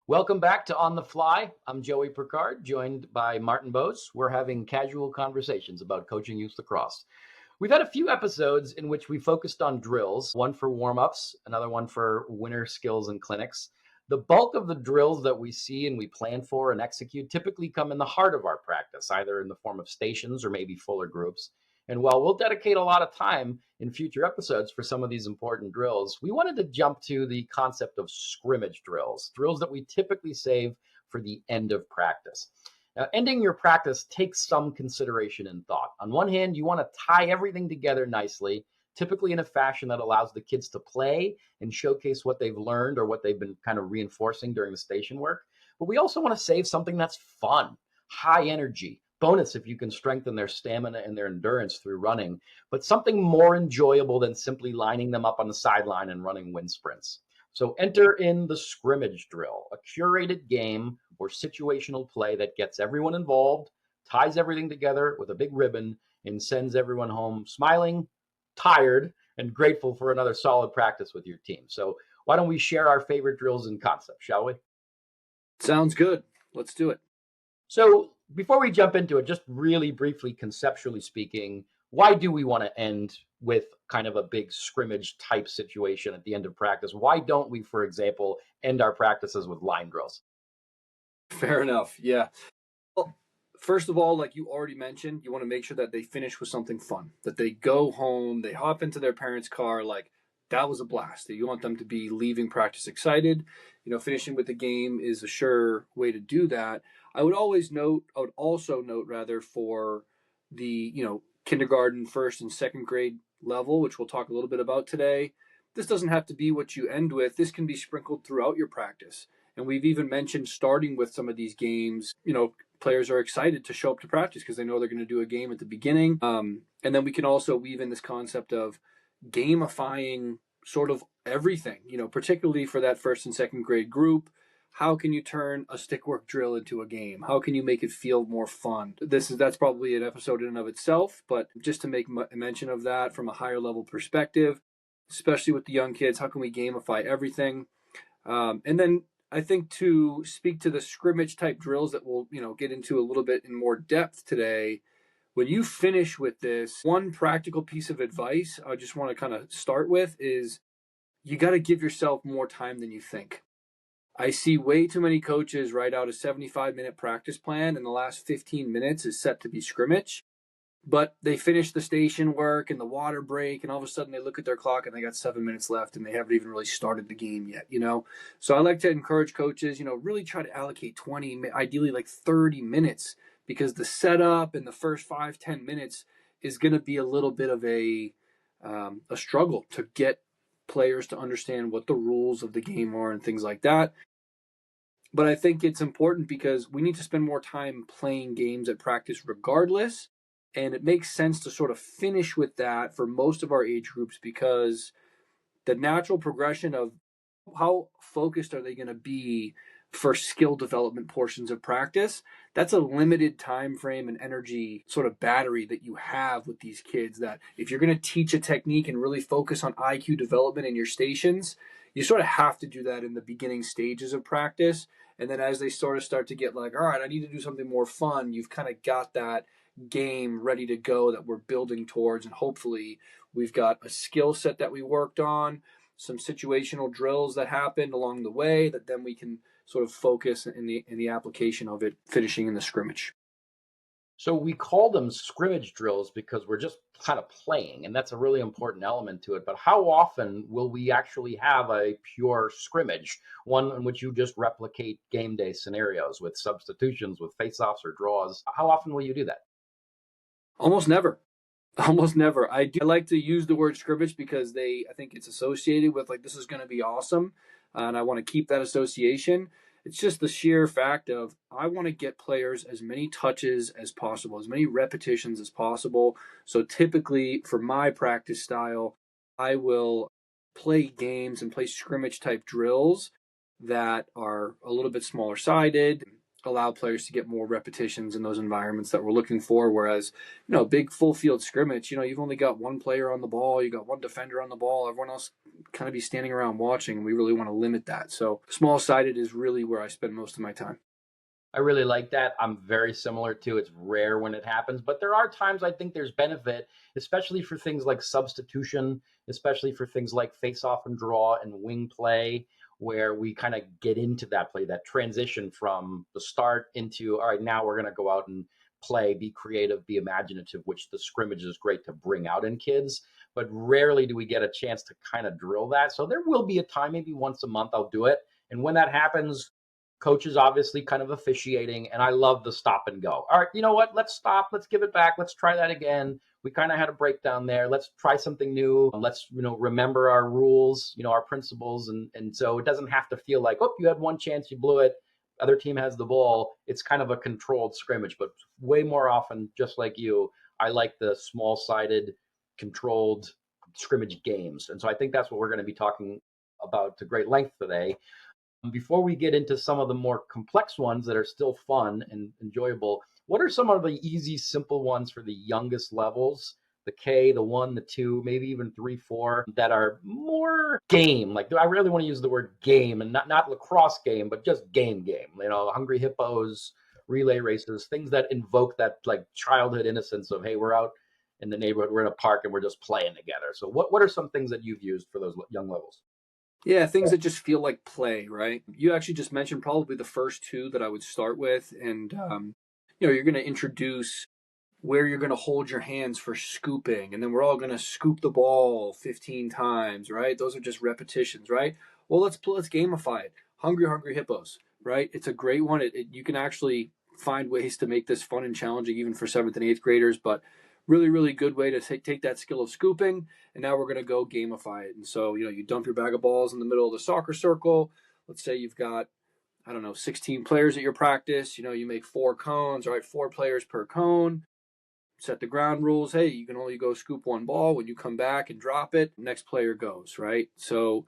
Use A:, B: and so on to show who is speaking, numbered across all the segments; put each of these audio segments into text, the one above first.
A: Welcome back to On the Fly. I'm Joey Picard, joined by Martin Bose. We're having casual conversations about coaching youth lacrosse. We've had a few episodes in which we focused on drills, one for warm-ups, another one for winter skills and clinics. The bulk of the drills that we see and we plan for and execute typically come in the heart of our practice, either in the form of stations or maybe fuller groups. And while we'll dedicate a lot of time in future episodes for some of these important drills, we wanted to jump to the concept of scrimmage drills, drills that we typically save for the end of practice. Now, ending your practice takes some consideration and thought. On one hand, you want to tie everything together nicely, typically in a fashion that allows the kids to play and showcase what they've learned or what they've been kind of reinforcing during the station work. But we also want to save something that's fun, high energy. Bonus if you can strengthen their stamina and their endurance through running, but something more enjoyable than simply lining them up on the sideline and running wind sprints. So enter in the scrimmage drill, a curated game or situational play that gets everyone involved, ties everything together with a big ribbon, and sends everyone home smiling, tired, and grateful for another solid practice with your team. So why don't we share our favorite drills and concepts, shall we?
B: Sounds good. Let's do it.
A: So before we jump into it, just really briefly, conceptually speaking, why do we want to end with kind of a big scrimmage type situation at the end of practice? Why don't we, for example, end our practices with line drills?
B: Fair enough. Yeah. Well, first of all, like you already mentioned, you want to make sure that they finish with something fun, that they go home, they hop into their parents' car, like that was a blast. You want them to be leaving practice excited. Finishing with the game is a sure way to do that. I would also note rather for the, kindergarten, first and second grade level, which we'll talk a little bit about today. This doesn't have to be what you end with. This can be sprinkled throughout your practice. And we've even mentioned starting with some of these games, players are excited to show up to practice because they know they're going to do a game at the beginning. And then we can also weave in this concept of gamifying sort of everything, particularly for that first and second grade group. How can you turn a stick work drill into a game? How can you make it feel more fun? That's probably an episode in and of itself, but just to make mention of that from a higher level perspective, especially with the young kids, how can we gamify everything? And then I think to speak to the scrimmage type drills that we'll, get into a little bit in more depth today, when you finish with this, one practical piece of advice I just want to kind of start with is you got to give yourself more time than you think. I see way too many coaches write out a 75-minute practice plan and the last 15 minutes is set to be scrimmage, but they finish the station work and the water break and all of a sudden they look at their clock and they got 7 minutes left and they haven't even really started the game yet, So I like to encourage coaches, really try to allocate 20, ideally like 30 minutes because the setup and the first 5-10 minutes is going to be a little bit of a struggle to get players to understand what the rules of the game are and things like that. But I think it's important because we need to spend more time playing games at practice regardless. And it makes sense to sort of finish with that for most of our age groups because the natural progression of how focused are they going to be for skill development portions of practice, that's a limited time frame and energy sort of battery that you have with these kids, that if you're going to teach a technique and really focus on IQ development in your stations, you sort of have to do that in the beginning stages of practice. And then as they sort of start to get like, all right, I need to do something more fun, you've kind of got that game ready to go that we're building towards. And hopefully we've got a skill set that we worked on, some situational drills that happened along the way that then we can sort of focus in the application of it, finishing in the scrimmage.
A: So we call them scrimmage drills because we're just kind of playing, and that's a really important element to it. But how often will we actually have a pure scrimmage, one in which you just replicate game day scenarios with substitutions, with face-offs or draws? How often will you do that?
B: Almost never. Almost never. I like to use the word scrimmage because I think it's associated with like, this is going to be awesome. And I want to keep that association. It's just the sheer fact of I want to get players as many touches as possible, as many repetitions as possible. So typically for my practice style, I will play games and play scrimmage type drills that are a little bit smaller sided. allow players to get more repetitions in those environments that we're looking for. Whereas, big full field scrimmage, you've only got one player on the ball, you got one defender on the ball, everyone else kind of be standing around watching, and we really want to limit that. So small sided is really where I spend most of my time.
A: I really like that. I'm very similar to it's rare when it happens, but there are times I think there's benefit, especially for things like substitution, especially for things like face off and draw and wing play, where we kind of get into that play, that transition from the start into, all right, now we're going to go out and play, be creative, be imaginative, which the scrimmage is great to bring out in kids. But rarely do we get a chance to kind of drill that. So there will be a time, maybe once a month, I'll do it. And when that happens, coach is obviously kind of officiating, and I love the stop and go. All right, you know what? Let's stop. Let's give it back. Let's try that again. We kind of had a breakdown there. Let's try something new. Let's remember our rules, our principles, and so it doesn't have to feel like, oh, you had one chance, you blew it. Other team has the ball. It's kind of a controlled scrimmage, but way more often, just like you, I like the small-sided, controlled scrimmage games, and so I think that's what we're going to be talking about to great length today. Before we get into some of the more complex ones that are still fun and enjoyable, what are some of the easy, simple ones for the youngest levels? The K, the one, the two, maybe even three, four, that are more game. Like I really want to use the word game, and not lacrosse game, but just game. Hungry hippos, relay races, things that invoke that like childhood innocence of, hey, we're out in the neighborhood, we're in a park, and we're just playing together. So what are some things that you've used for those young levels?
B: Yeah, things that just feel like play, right? You actually just mentioned probably the first two that I would start with. And, you're going to introduce where you're going to hold your hands for scooping, and then we're all going to scoop the ball 15 times, right? Those are just repetitions, right? Well, let's gamify it. Hungry hippos, right? It's a great one. You can actually find ways to make this fun and challenging even for 7th and 8th graders, but really really good way to take that skill of scooping, and now we're going to go gamify it. And so, you dump your bag of balls in the middle of the soccer circle. Let's say you've got, I don't know, 16 players at your practice. You make 4 cones, right? 4 players per cone. Set the ground rules. Hey, you can only go scoop one ball. When you come back and drop it, next player goes, right? So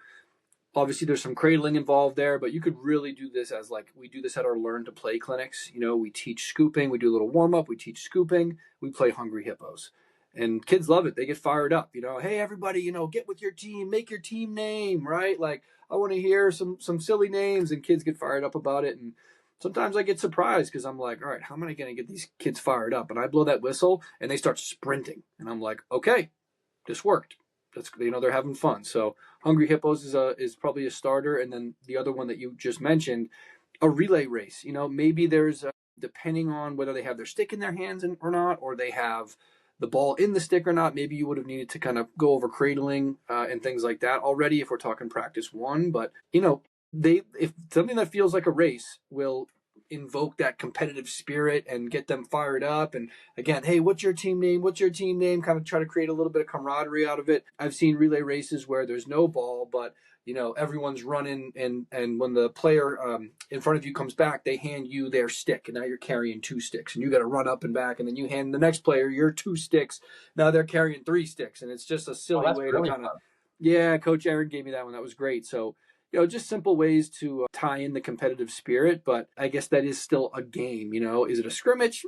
B: obviously there's some cradling involved there, but you could really do this as, like, we do this at our learn to play clinics. We teach scooping, we do a little warm up, we teach scooping, we play hungry hippos. And kids love it. They get fired up. Hey everybody, get with your team, make your team name, right? Like, I want to hear some silly names, and kids get fired up about it. And sometimes I get surprised because I'm like, all right, how am I going to get these kids fired up? And I blow that whistle and they start sprinting. And I'm like, okay, this worked. They're having fun. So hungry hippos is probably a starter. And then the other one that you just mentioned, a relay race. Maybe there's depending on whether they have their stick in their hands or not, or they have the ball in the stick or not. Maybe you would have needed to kind of go over cradling and things like that already if we're talking practice one. But if something that feels like a race will invoke that competitive spirit and get them fired up. And again, hey, what's your team name? What's your team name? Kind of try to create a little bit of camaraderie out of it. I've seen relay races where there's no ball, but everyone's running, and when the player in front of you comes back, they hand you their stick, and now you're carrying 2 sticks, and you got to run up and back, and then you hand the next player your 2 sticks. Now they're carrying 3 sticks, and it's just a silly way to kind of. Yeah, Coach Aaron gave me that one. That was great. So just simple ways to tie in the competitive spirit. But I guess that is still a game. Is it a scrimmage?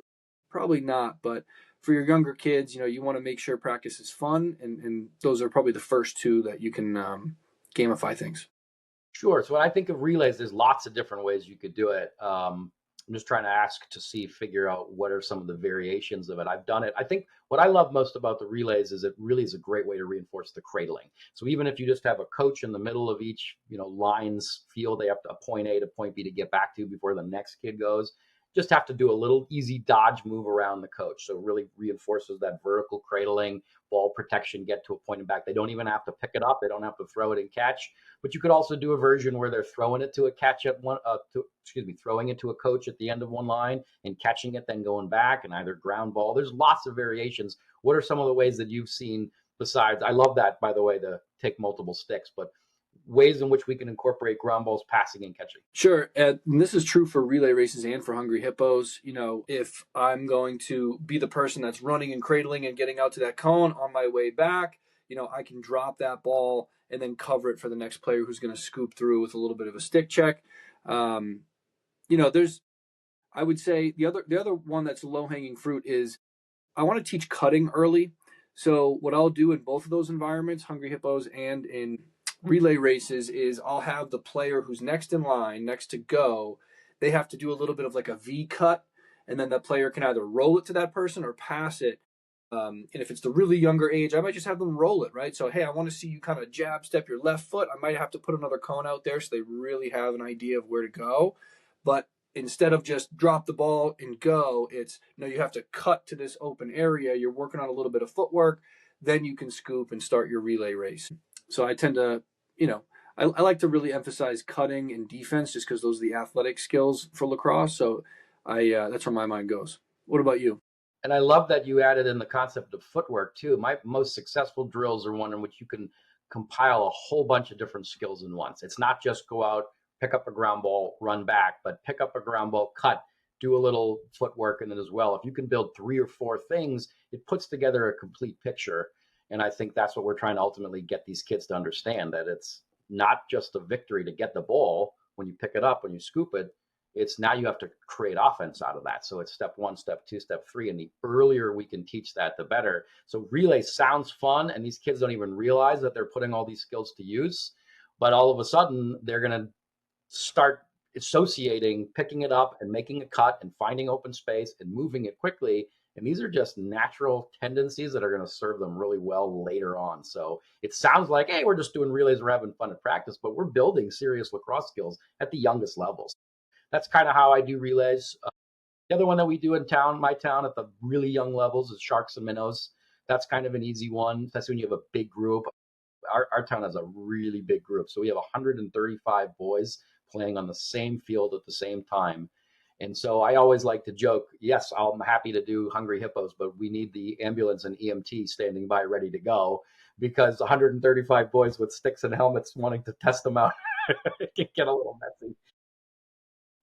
B: Probably not. But for your younger kids, you want to make sure practice is fun. And those are probably the first two that you can gamify things.
A: Sure. So when I think of relays, there's lots of different ways you could do it. I'm just trying to figure out what are some of the variations of it. I've done it. I think what I love most about the relays is it really is a great way to reinforce the cradling. So even if you just have a coach in the middle of each, lines field, they have to a point A to point B to get back to before the next kid goes. Just have to do a little easy dodge move around the coach. So it really reinforces that vertical cradling, ball protection, get to a point and back. They don't even have to pick it up. They don't have to throw it and catch. But you could also do a version where they're throwing it to a catch at throwing it to a coach at the end of one line and catching it, then going back, and either ground ball. There's lots of variations. What are some of the ways that you've seen besides? I love that, by the way, to take multiple sticks, but ways in which we can incorporate ground balls, passing and catching.
B: Sure. And this is true for relay races and for hungry hippos. If I'm going to be the person that's running and cradling and getting out to that cone on my way back, I can drop that ball and then cover it for the next player who's going to scoop through with a little bit of a stick check. There's I would say the other one that's low hanging fruit is I want to teach cutting early. So what I'll do in both of those environments, Hungry Hippos and in relay races, is I'll have the player who's next in line, next to go, they have to do a little bit of like a V cut, and then that player can either roll it to that person or pass it. And if it's the really younger age, I might just have them roll it, right? So, hey, I want to see you kind of jab step your left foot. I might have to put another cone out there so they really have an idea of where to go. But instead of just drop the ball and go, it's no, you have to cut to this open area. You're working on a little bit of footwork, then you can scoop and start your relay race. So I tend to, I like to really emphasize cutting and defense just because those are the athletic skills for lacrosse. So that's where my mind goes. What about you?
A: And I love that you added in the concept of footwork too. My most successful drills are one in which you can compile a whole bunch of different skills in once. It's not just go out, pick up a ground ball, run back, but pick up a ground ball, cut, do a little footwork in it as well. If you can build 3 or 4 things, it puts together a complete picture. And I think that's what we're trying to ultimately get these kids to understand, that it's not just a victory to get the ball when you pick it up, when you scoop it. It's now you have to create offense out of that. So it's step 1, step 2, step 3. And the earlier we can teach that, the better. So relay sounds fun, and these kids don't even realize that they're putting all these skills to use. But all of a sudden, they're going to start associating picking it up and making a cut and finding open space and moving it quickly. And these are just natural tendencies that are going to serve them really well later on. So it sounds like, hey, we're just doing relays, we're having fun at practice, but we're building serious lacrosse skills at the youngest levels. That's kind of how I do relays. The other one that we do in town, my town, at the really young levels is sharks and minnows. That's kind of an easy one. That's when you have a big group. Our town has a really big group. So we have 135 boys playing on the same field at the same time. And so I always like to joke, yes, I'm happy to do Hungry Hippos, but we need the ambulance and EMT standing by ready to go, because 135 boys with sticks and helmets wanting to test them out it can get a little messy.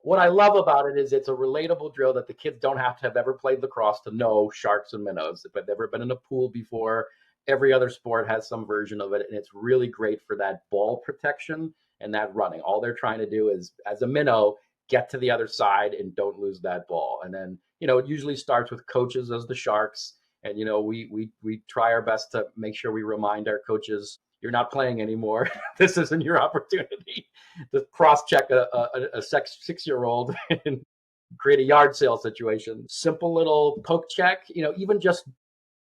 A: What I love about it is it's a relatable drill that the kids don't have to have ever played lacrosse to know sharks and minnows. If they've ever been in a pool before, every other sport has some version of it, and it's really great for that ball protection and that running. All they're trying to do is, as a minnow, get to the other side and don't lose that ball. And then, it usually starts with coaches as the sharks. And, we try our best to make sure we remind our coaches, you're not playing anymore. This isn't your opportunity to cross-check a 6-year-old and create a yard sale situation. Simple little poke check, even just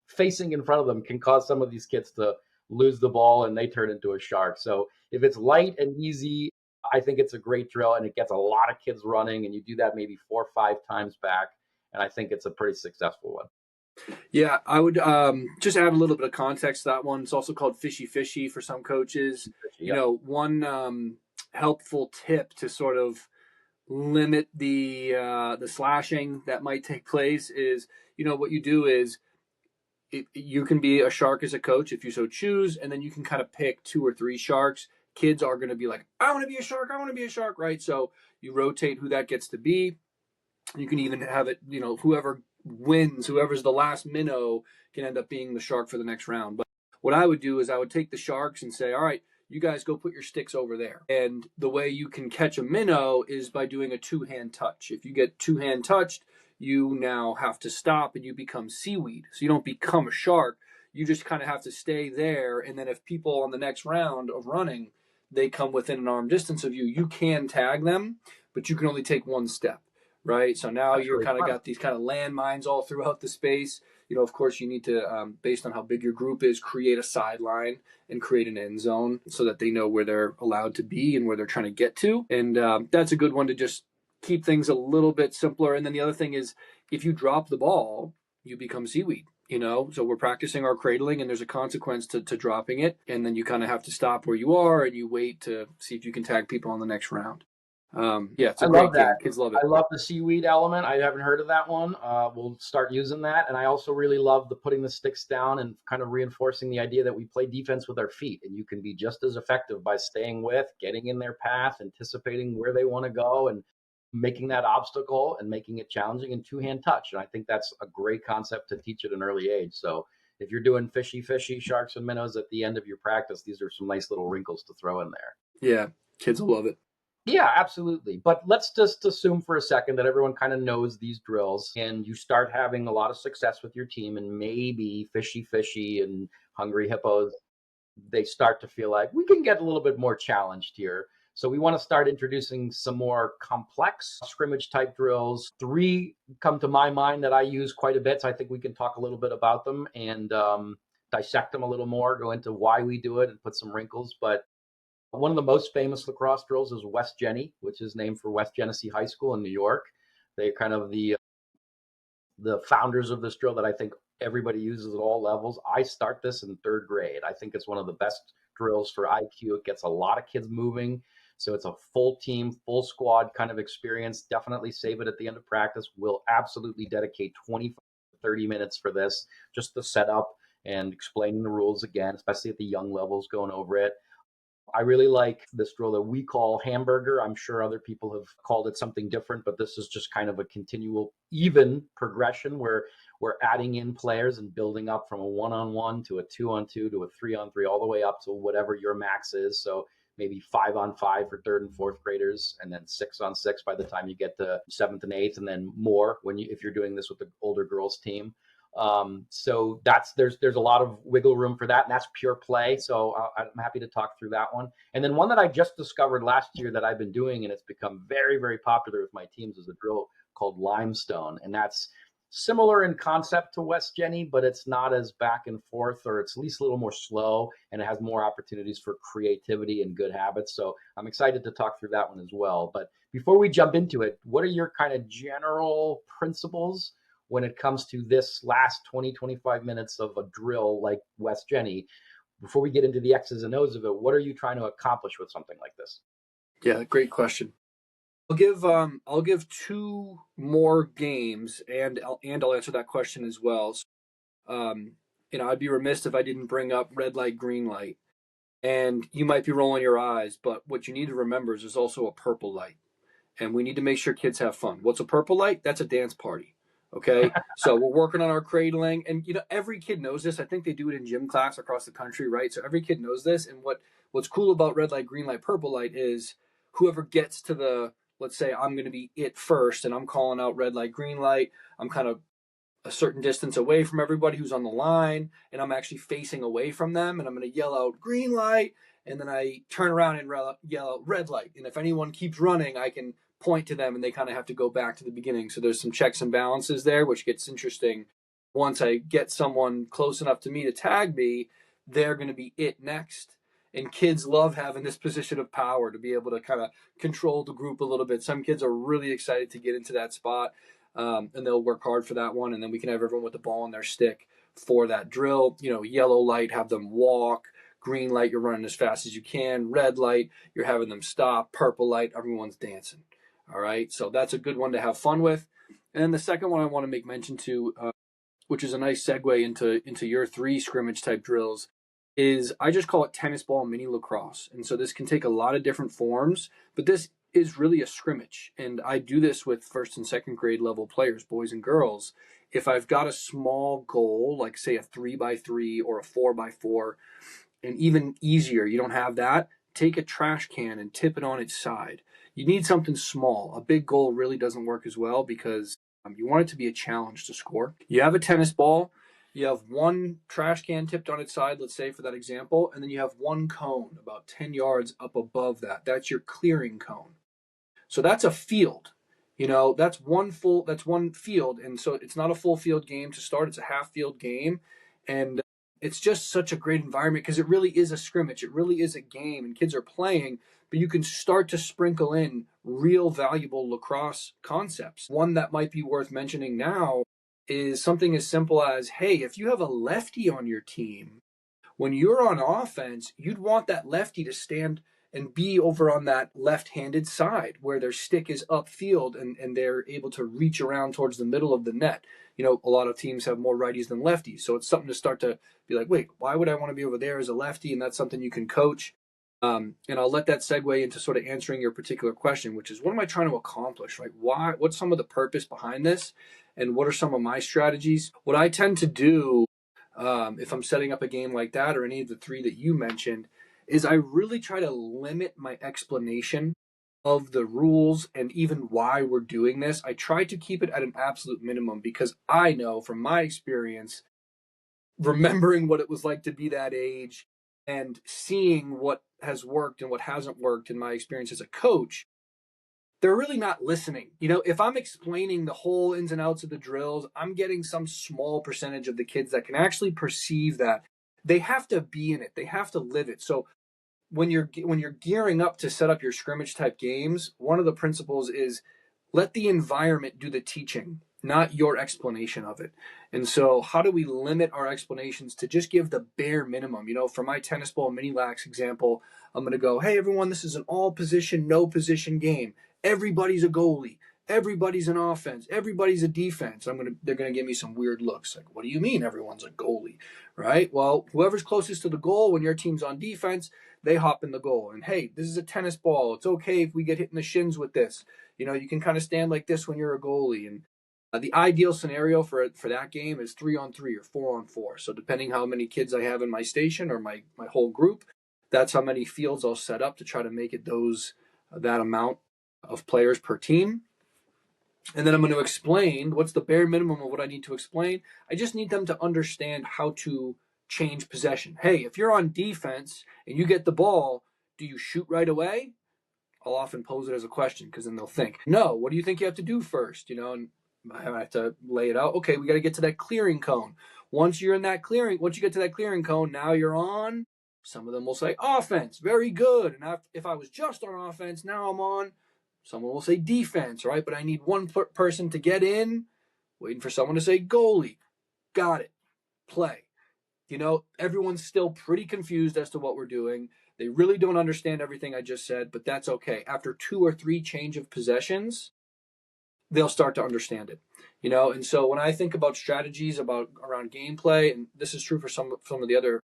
A: facing in front of them can cause some of these kids to lose the ball and they turn into a shark. So if it's light and easy, I think it's a great drill, and it gets a lot of kids running, and you do that maybe 4 or 5 times back. And I think it's a pretty successful one.
B: Yeah, I would just add a little bit of context to that one. It's also called fishy fishy for some coaches.
A: Yep.
B: One helpful tip to sort of limit the slashing that might take place is, what you do is you can be a shark as a coach if you so choose, and then you can kind of pick 2 or 3 sharks. Kids are going to be like, I want to be a shark, I want to be a shark, right? So you rotate who that gets to be. You can even have it, whoever wins, whoever's the last minnow can end up being the shark for the next round. But what I would do is I would take the sharks and say, all right, you guys go put your sticks over there. And the way you can catch a minnow is by doing a 2-hand touch. If you get 2-hand touched, you now have to stop and you become seaweed. So you don't become a shark. You just kind of have to stay there. And then if people on the next round of running, they come within an arm distance of you, you can tag them, but you can only take 1 step. Right. So now
A: That's
B: you're
A: really
B: kind of
A: fun.
B: got these kind of landmines all throughout the space. Of course, you need to, based on how big your group is, create a sideline and create an end zone so that they know where they're allowed to be and where they're trying to get to. And that's a good one to just keep things a little bit simpler. And then the other thing is, if you drop the ball, you become seaweed. So we're practicing our cradling, and there's a consequence to dropping it. And then you kind of have to stop where you are and you wait to see if you can tag people on the next round. Yeah, it's
A: I
B: a
A: love
B: great
A: that.
B: game. Kids love it.
A: I love the seaweed element. I haven't heard of that one. We'll start using that. And I also really love the putting the sticks down and kind of reinforcing the idea that we play defense with our feet. And you can be just as effective by staying with, getting in their path, anticipating where they want to go, and making that obstacle and making it challenging, and 2-hand touch. And I think that's a great concept to teach at an early age. So if you're doing fishy, sharks and minnows at the end of your practice, these are some nice little wrinkles to throw in there.
B: Yeah, kids will love it.
A: Yeah, absolutely. But let's just assume for a second that everyone kind of knows these drills and you start having a lot of success with your team, and maybe fishy and hungry hippos, they start to feel like we can get a little bit more challenged here. So we want to start introducing some more complex scrimmage type drills. Three come to my mind that I use quite a bit. So I think we can talk a little bit about them and dissect them a little more, go into why we do it and put some wrinkles. But one of the most famous lacrosse drills is West Jenny, which is named for West Genesee High School in New York. They're kind of the founders of this drill that I think everybody uses at all levels. I start this in third grade. I think it's one of the best drills for IQ. It gets a lot of kids moving. So it's a full team, full squad kind of experience. Definitely save it at the end of practice. We'll absolutely dedicate 20, 30 minutes for this, just the setup and explaining the rules again, especially at the young levels, going over it. I really like this drill that we call hamburger. I'm sure other people have called it something different, but this is just kind of a continual, even progression where we're adding in players and building up from a one-on-one to a two-on-two to a three-on-three, all the way up to whatever your max is. So maybe 5-on-5 for third and fourth graders, and then 6-on-6 by the time you get to seventh and eighth, and then more when you if you're doing this with the older girls team. So there's a lot of wiggle room for that, and that's pure play. So I'm happy to talk through that one. And then one that I just discovered last year that I've been doing, and it's become very, very popular with my teams, is a drill called limestone, and that's similar in concept to West Jenny, but it's not as back and forth, or it's at least a little more slow, and it has more opportunities for creativity and good habits. So I'm excited to talk through that one as well. But before we jump into it, what are your kind of general principles when it comes to this last 20, 25 minutes of a drill like West Jenny? Before we get into the X's and O's of it, what are you trying to accomplish with something like this?
B: Yeah, great question. I'll give two more games, and I'll answer that question as well. So, I'd be remiss if I didn't bring up red light, green light. And you might be rolling your eyes, but what you need to remember is there's also a purple light, and we need to make sure kids have fun. What's a purple light? That's a dance party. Okay, so we're working on our cradling, and every kid knows this. I think they do it in gym class across the country, right? So every kid knows this. And what's cool about red light, green light, purple light is whoever gets to the, let's say I'm going to be it first, and I'm calling out red light, green light. I'm kind of a certain distance away from everybody who's on the line, and I'm actually facing away from them, and I'm going to yell out green light, and then I turn around and yell out red light. And if anyone keeps running, I can point to them, and they kind of have to go back to the beginning. So there's some checks and balances there, which gets interesting. Once I get someone close enough to me to tag me, they're going to be it next. And kids love having this position of power to be able to kind of control the group a little bit. Some kids are really excited to get into that spot. And they'll work hard for that one, and then we can have everyone with the ball in their stick for that drill. Yellow light, have them walk. Green light, you're running as fast as you can. Red light, you're having them stop. Purple light, everyone's dancing. All right, so that's a good one to have fun with. And then the second one I want to make mention to, which is a nice segue into your three scrimmage type drills, is I just call it tennis ball mini lacrosse. And so this can take a lot of different forms, but this is really a scrimmage. And I do this with first and second grade level players, boys and girls. If I've got a small goal, like say a 3x3 or a 4x4, and even easier, you don't have that, take a trash can and tip it on its side. You need something small. A big goal really doesn't work as well because you want it to be a challenge to score. You have a tennis ball, you have one trash can tipped on its side, let's say for that example, and then you have one cone about 10 yards up above that. That's your clearing cone. So that's a field. That's one field. And so it's not a full field game to start, it's a half field game. And it's just such a great environment because it really is a scrimmage. It really is a game, and kids are playing, but you can start to sprinkle in real valuable lacrosse concepts. One that might be worth mentioning now is something as simple as, hey, if you have a lefty on your team, when you're on offense, you'd want that lefty to stand and be over on that left-handed side where their stick is upfield and they're able to reach around towards the middle of the net. A lot of teams have more righties than lefties. So it's something to start to be like, wait, why would I want to be over there as a lefty? And that's something you can coach. And I'll let that segue into sort of answering your particular question, which is what am I trying to accomplish, right? What's some of the purpose behind this? And what are some of my strategies? What I tend to do if I'm setting up a game like that or any of the three that you mentioned is I really try to limit my explanation of the rules and even why we're doing this. I try to keep it at an absolute minimum because I know from my experience, remembering what it was like to be that age and seeing what has worked and what hasn't worked in my experience as a coach, they're really not listening. If I'm explaining the whole ins and outs of the drills, I'm getting some small percentage of the kids that can actually perceive that. They have to be in it. They have to live it. So when you're gearing up to set up your scrimmage type games, one of the principles is let the environment do the teaching, not your explanation of it. And so how do we limit our explanations to just give the bare minimum? For my tennis ball mini lax example, I'm going to go, hey, everyone, this is an all position, no position game. Everybody's a goalie. Everybody's an offense. Everybody's a defense. They're going to give me some weird looks. Like, what do you mean everyone's a goalie? Right? Well, whoever's closest to the goal when your team's on defense, they hop in the goal. And hey, this is a tennis ball. It's okay if we get hit in the shins with this. You can kind of stand like this when you're a goalie. And the ideal scenario for that game is 3-on-3 or 4-on-4. So depending how many kids I have in my station or my whole group, that's how many fields I'll set up to try to make it that amount of players per team. And then I'm going to explain what's the bare minimum of what I need to explain. I just need them to understand how to change possession. Hey, if you're on defense and you get the ball, do you shoot right away? I'll often pose it as a question because then they'll think, no, what do you think you have to do first? And I have to lay it out. Okay, we got to get to that clearing cone. Once you get to that clearing cone, now you're on. Some of them will say offense, very good. And if I was just on offense, now I'm on. Someone will say defense, right? But I need one person to get in, waiting for someone to say goalie. Got it. Play. Everyone's still pretty confused as to what we're doing. They really don't understand everything I just said, but that's okay. After 2 or 3 change of possessions, they'll start to understand it. And so when I think about strategies around gameplay, and this is true for some of the other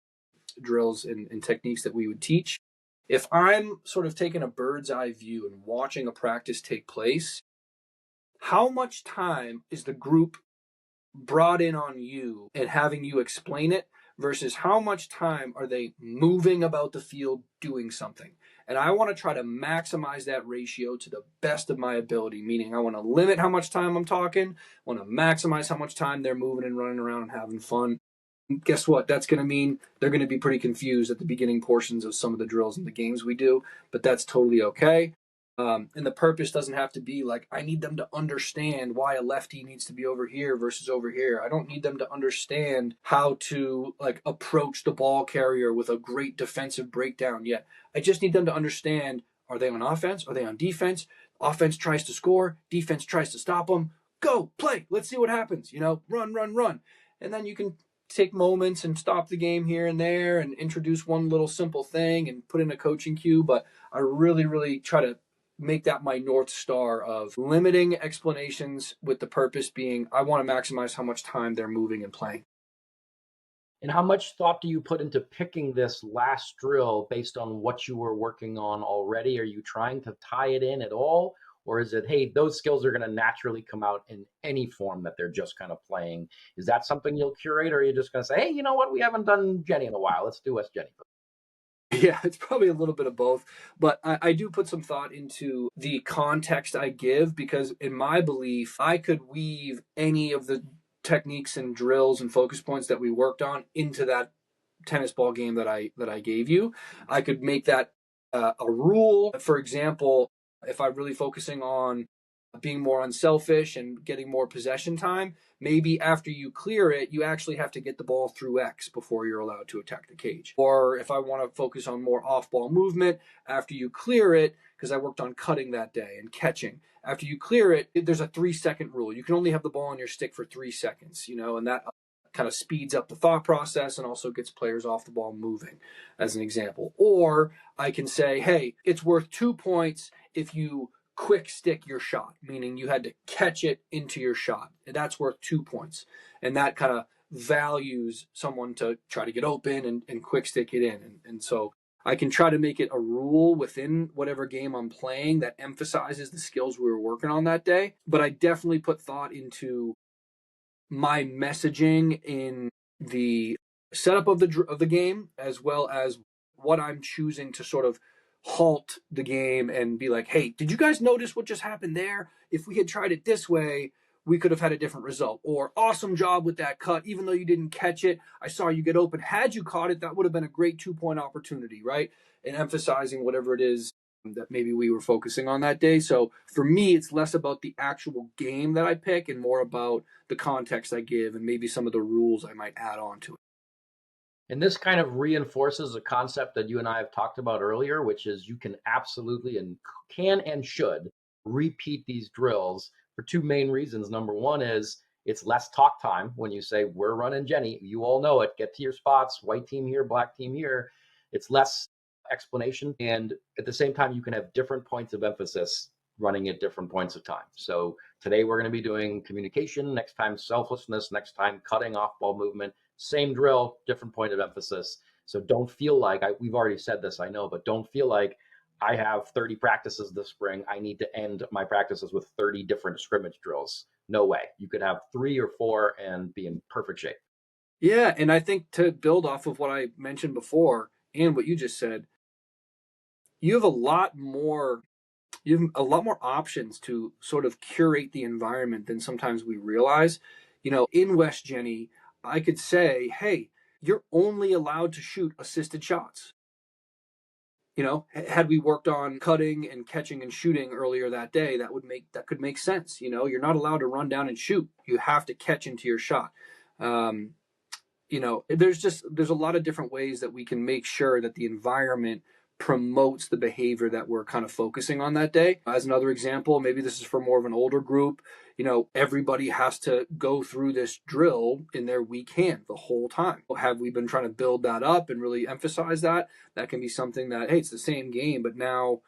B: drills and techniques that we would teach, if I'm sort of taking a bird's eye view and watching a practice take place, how much time is the group brought in on you and having you explain it versus how much time are they moving about the field doing something? And I want to try to maximize that ratio to the best of my ability, meaning I want to limit how much time I'm talking, I want to maximize how much time they're moving and running around and having fun. Guess what? That's going to mean they're going to be pretty confused at the beginning portions of some of the drills and the games we do, but that's totally okay. And the purpose doesn't have to be like, I need them to understand why a lefty needs to be over here versus over here. I don't need them to understand how to approach the ball carrier with a great defensive breakdown yet. I just need them to understand, are they on offense? Are they on defense? Offense tries to score. Defense tries to stop them. Go, play. Let's see what happens. Run, run, run. And then you can take moments and stop the game here and there and introduce one little simple thing and put in a coaching cue. But I really, really try to make that my North Star of limiting explanations with the purpose being I want to maximize how much time they're moving and playing.
A: And how much thought do you put into picking this last drill based on what you were working on already? Are you trying to tie it in at all? Or is it, hey, those skills are going to naturally come out in any form that they're just kind of playing? Is that something you'll curate, or are you just going to say, hey, you know what? We haven't done Jenny in a while. Let's do us Jenny.
B: Yeah, it's probably a little bit of both. But I do put some thought into the context I give because, in my belief, I could weave any of the techniques and drills and focus points that we worked on into that tennis ball game that I gave you. I could make that a rule. For example, if I'm really focusing on being more unselfish and getting more possession time, maybe after you clear it, you actually have to get the ball through X before you're allowed to attack the cage. Or if I want to focus on more off-ball movement, after you clear it, because I worked on cutting that day and catching, after you clear it, there's a 3-second rule. You can only have the ball on your stick for 3 seconds, and that kind of speeds up the thought process and also gets players off the ball moving, as an example. Or I can say, hey, it's worth 2 points if you quick stick your shot, meaning you had to catch it into your shot. And that's worth 2 points. And that kind of values someone to try to get open and quick stick it in. And so I can try to make it a rule within whatever game I'm playing that emphasizes the skills we were working on that day. But I definitely put thought into my messaging in the setup of the game, as well as what I'm choosing to sort of halt the game and be like, hey, did you guys notice what just happened there? If we had tried it this way, we could have had a different result. Or awesome job with that cut, even though you didn't catch it. I saw you get open. Had you caught it, that would have been a great 2-point opportunity, right? And emphasizing whatever it is that maybe we were focusing on that day. So for me, it's less about the actual game that I pick and more about the context I give and maybe some of the rules I might add on to it.
A: And this kind of reinforces a concept that you and I have talked about earlier, which is you can absolutely and can and should repeat these drills for two main reasons. Number one is it's less talk time when you say, we're running Jenny. You all know it. Get to your spots, white team here, black team here. It's less explanation. And at the same time, you can have different points of emphasis running at different points of time. So today we're going to be doing communication, next time selflessness, next time cutting off ball movement. Same drill, different point of emphasis. So don't feel like we've already said this, I know, but don't feel like I have 30 practices this spring. I need to end my practices with 30 different scrimmage drills. No way. You could have 3 or 4 and be in perfect shape.
B: Yeah, and I think to build off of what I mentioned before and what you just said, you have a lot more options to sort of curate the environment than sometimes we realize. In West Jenny, I could say, hey, you're only allowed to shoot assisted shots. Had we worked on cutting and catching and shooting earlier that day, that could make sense. You're not allowed to run down and shoot. You have to catch into your shot. There's a lot of different ways that we can make sure that the environment promotes the behavior that we're kind of focusing on that day. As another example, maybe this is for more of an older group. Everybody has to go through this drill in their weak hand the whole time. Have we been trying to build that up and really emphasize that? That can be something that, hey, it's the same game, but now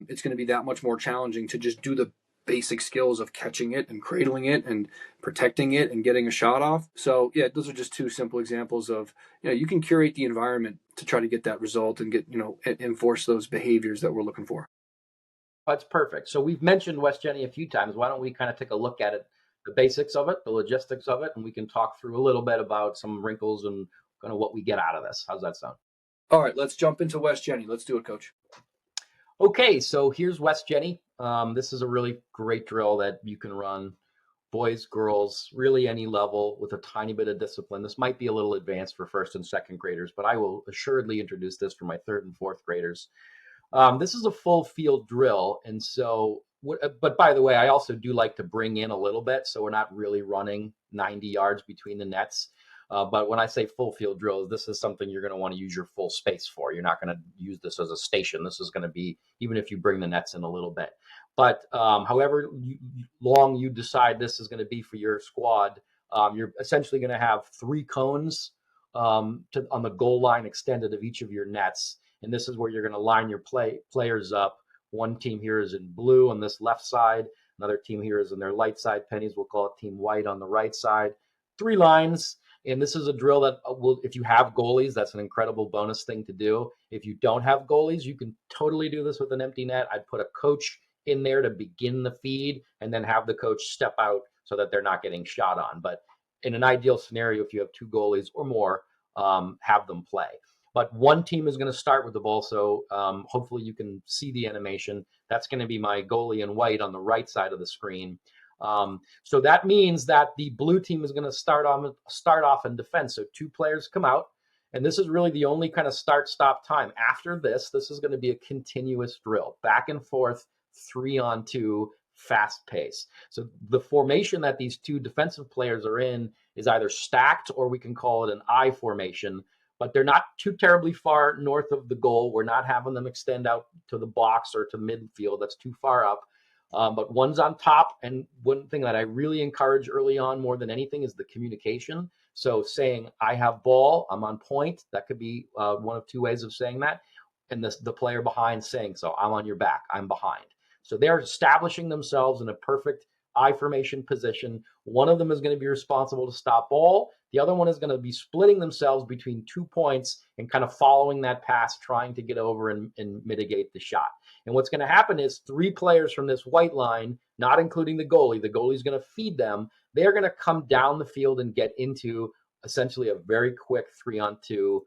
B: it's going to be that much more challenging to just do the basic skills of catching it and cradling it and protecting it and getting a shot off. So yeah, those are just two simple examples of, you can curate the environment to try to get that result and enforce those behaviors that we're looking for.
A: That's perfect. So we've mentioned West Jenny a few times. Why don't we kind of take a look at it, the basics of it, the logistics of it, and we can talk through a little bit about some wrinkles and kind of what we get out of this. How's that sound?
B: All right, let's jump into West Jenny. Let's do it, Coach.
A: Okay, so here's West Jenny. This is a really great drill that you can run, boys, girls, really any level with a tiny bit of discipline. This might be a little advanced for first and second graders, but I will assuredly introduce this for my third and fourth graders. This is a full field drill. And so, but by the way, I also do like to bring in a little bit. So we're not really running 90 yards between the nets. But when I say full field drills, this is something you're going to want to use your full space for. You're not going to use this as a station. This is going to be, even if you bring the nets in a little bit. But however long you decide this is going to be for your squad, you're essentially going to have 3 cones on the goal line extended of each of your nets. And this is where you're going to line your players up. One team here is in blue on this left side. Another team here is in their light side. Pennies, we'll call it team white on the right side. 3 lines. And this is a drill that will, if you have goalies, that's an incredible bonus thing to do. If you don't have goalies, you can totally do this with an empty net. I'd put a coach in there to begin the feed and then have the coach step out so that they're not getting shot on. But in an ideal scenario, if you have 2 goalies or more, have them play. But one team is going to start with the ball. So hopefully you can see the animation. That's going to be my goalie in white on the right side of the screen. So that means that the blue team is going to start off in defense. So 2 players come out, and this is really the only kind of start-stop time. After this is going to be a continuous drill, back and forth, 3-on-2, fast pace. So the formation that these 2 defensive players are in is either stacked, or we can call it an I formation, but they're not too terribly far north of the goal. We're not having them extend out to the box or to midfield. That's too far up. But one's on top. And one thing that I really encourage early on more than anything is the communication. So saying, I have ball, I'm on point. That could be one of 2 ways of saying that. And the player behind saying, so I'm on your back, I'm behind. So they're establishing themselves in a perfect I formation position. One of them is going to be responsible to stop ball. The other one is going to be splitting themselves between 2 points and kind of following that pass, trying to get over and mitigate the shot. And what's going to happen is 3 players from this white line, not including the goalie's going to feed them. They're going to come down the field and get into essentially a very quick 3-on-2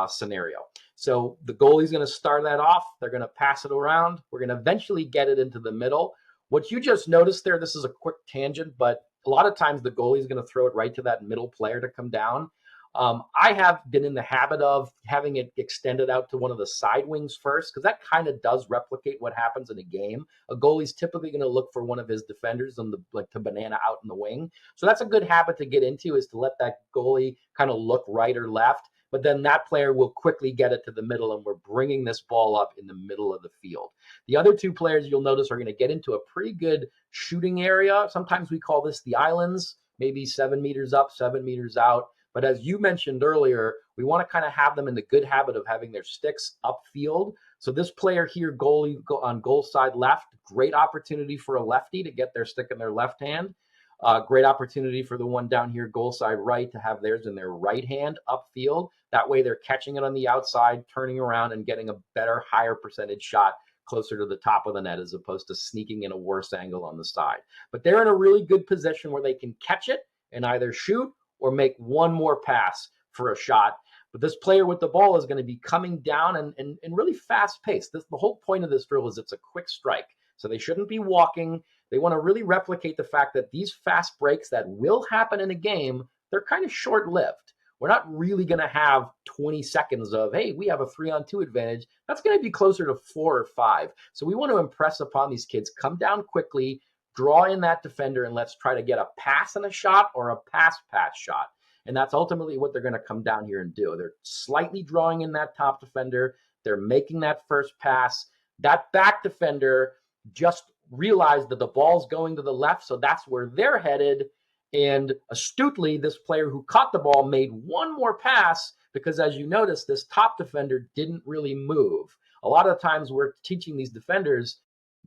A: scenario. So the goalie's going to start that off. They're going to pass it around. We're going to eventually get it into the middle. What you just noticed there, this is a quick tangent, but a lot of times the goalie is going to throw it right to that middle player to come down. I have been in the habit of having it extended out to one of the side wings first, because that kind of does replicate what happens in a game. A goalie's typically going to look for one of his defenders on to banana out in the wing. So that's a good habit to get into, is to let that goalie kind of look right or left. But then that player will quickly get it to the middle, and we're bringing this ball up in the middle of the field. The other two players you'll notice are going to get into a pretty good shooting area. Sometimes we call this the islands, maybe 7 meters up, 7 meters out. But as you mentioned earlier, we want to kind of have them in the good habit of having their sticks upfield. So this player here, goalie on goal side left, great opportunity for a lefty to get their stick in their left hand. Great opportunity for the one down here, goal side right, to have theirs in their right hand upfield. That way they're catching it on the outside, turning around and getting a better, higher percentage shot closer to the top of the net, as opposed to sneaking in a worse angle on the side. But they're in a really good position where they can catch it and either shoot or make one more pass for a shot. But this player with the ball is going to be coming down and really fast paced. The whole point of this drill is it's a quick strike. So they shouldn't be walking. They want to really replicate the fact that these fast breaks that will happen in a game, they're kind of short lived. We're not really going to have 20 seconds of, hey, we have a 3-on-2 advantage. That's going to be closer to 4 or 5. So we want to impress upon these kids, come down quickly, draw in that defender, and let's try to get a pass and a shot or a pass shot. And that's ultimately what they're going to come down here and do. They're slightly drawing in that top defender. They're making that first pass. That back defender just realized that the ball's going to the left, so that's where they're headed. And astutely, this player who caught the ball made one more pass, because as you notice, this top defender didn't really move. A lot of times we're teaching these defenders,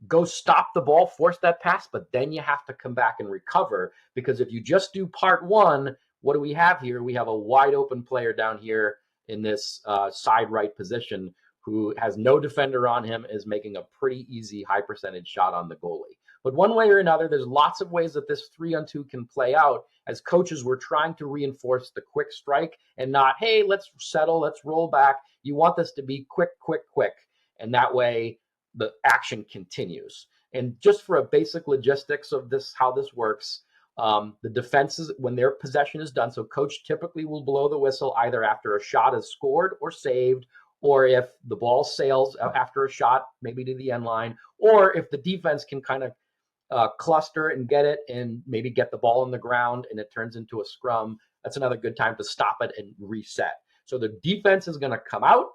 A: go stop the ball, force that pass, but then you have to come back and recover, because if you just do part one, what do we have here? We have a wide open player down here in this side right position who has no defender on him, is making a pretty easy high percentage shot on the goalie. But one way or another, there's lots of ways that this 3-on-2 can play out. As coaches, we're trying to reinforce the quick strike and not, hey, let's settle, let's roll back. You want this to be quick, quick, quick. And that way the action continues. And just for a basic logistics of this, how this works, the defenses, when their possession is done, so coach typically will blow the whistle either after a shot is scored or saved, or if the ball sails after a shot, maybe to the end line, or if the defense can kind of cluster and get it and maybe get the ball on the ground and it turns into a scrum, that's another good time to stop it and reset. So the defense is going to come out.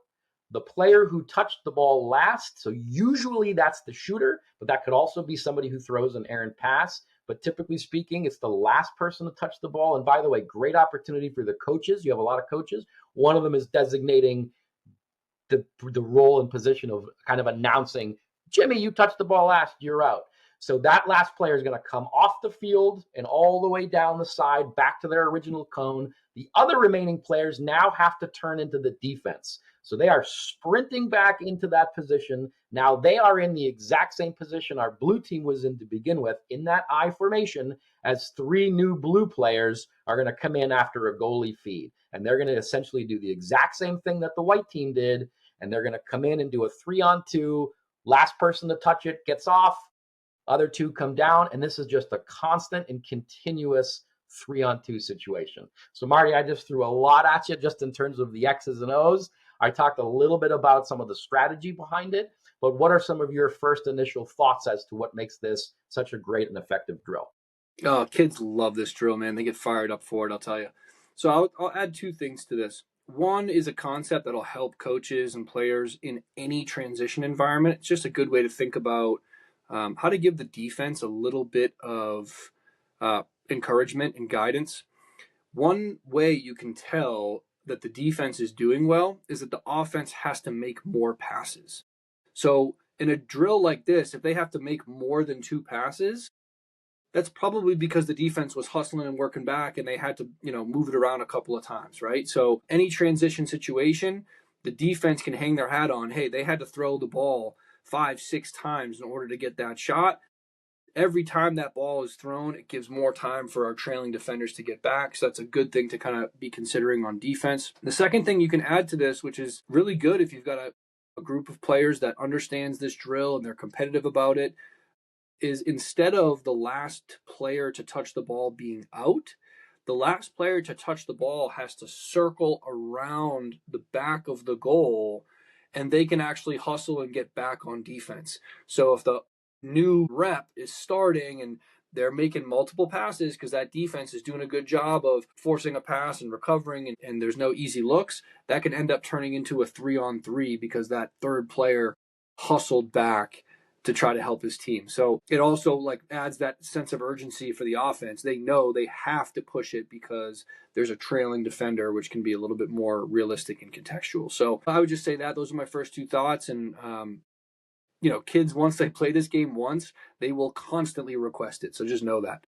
A: The player who touched the ball last, so usually that's the shooter, but that could also be somebody who throws an errant pass. But typically speaking, it's the last person to touch the ball. And by the way, great opportunity for the coaches. You have a lot of coaches. One of them is designating the role and position of kind of announcing, Jimmy, you touched the ball last, you're out. So that last player is going to come off the field and all the way down the side back to their original cone. The other remaining players now have to turn into the defense. So they are sprinting back into that position. Now they are in the exact same position our blue team was in to begin with, in that I formation, as 3 new blue players are going to come in after a goalie feed. And they're going to essentially do the exact same thing that the white team did. And they're going to come in and do a 3-on-2. Last person to touch it gets off. Other 2 come down. And this is just a constant and continuous 3-on-2 situation. So Marty, I just threw a lot at you just in terms of the X's and O's. I talked a little bit about some of the strategy behind it, but what are some of your first initial thoughts as to what makes this such a great and effective drill?
B: Oh, kids love this drill, man. They get fired up for it, I'll tell you. So I'll add 2 things to this. One is a concept that'll help coaches and players in any transition environment. It's just a good way to think about how to give the defense a little bit of encouragement and guidance. One way you can tell that the defense is doing well is that the offense has to make more passes. So in a drill like this, if they have to make more than 2 passes, that's probably because the defense was hustling and working back and they had to, move it around a couple of times, right? So any transition situation, the defense can hang their hat on, hey, they had to throw the ball 5-6 times in order to get that shot. every time that ball is thrown, it gives more time for our trailing defenders to get back. So that's a good thing to kind of be considering on defense. The second thing you can add to this, which is really good if you've got a group of players that understands this drill and they're competitive about it, is instead of the last player to touch the ball being out, the last player to touch the ball has to circle around the back of the goal, and they can actually hustle and get back on defense. So if the new rep is starting and they're making multiple passes because that defense is doing a good job of forcing a pass and recovering, and there's no easy looks, that can end up turning into a 3-on-3 because that third player hustled back to try to help his team. So it also like adds that sense of urgency for the offense. They know they have to push it because there's a trailing defender, which can be a little bit more realistic and contextual. So I would just say that those are my first two thoughts. And, kids, once they play this game once, they will constantly request it. So just know that.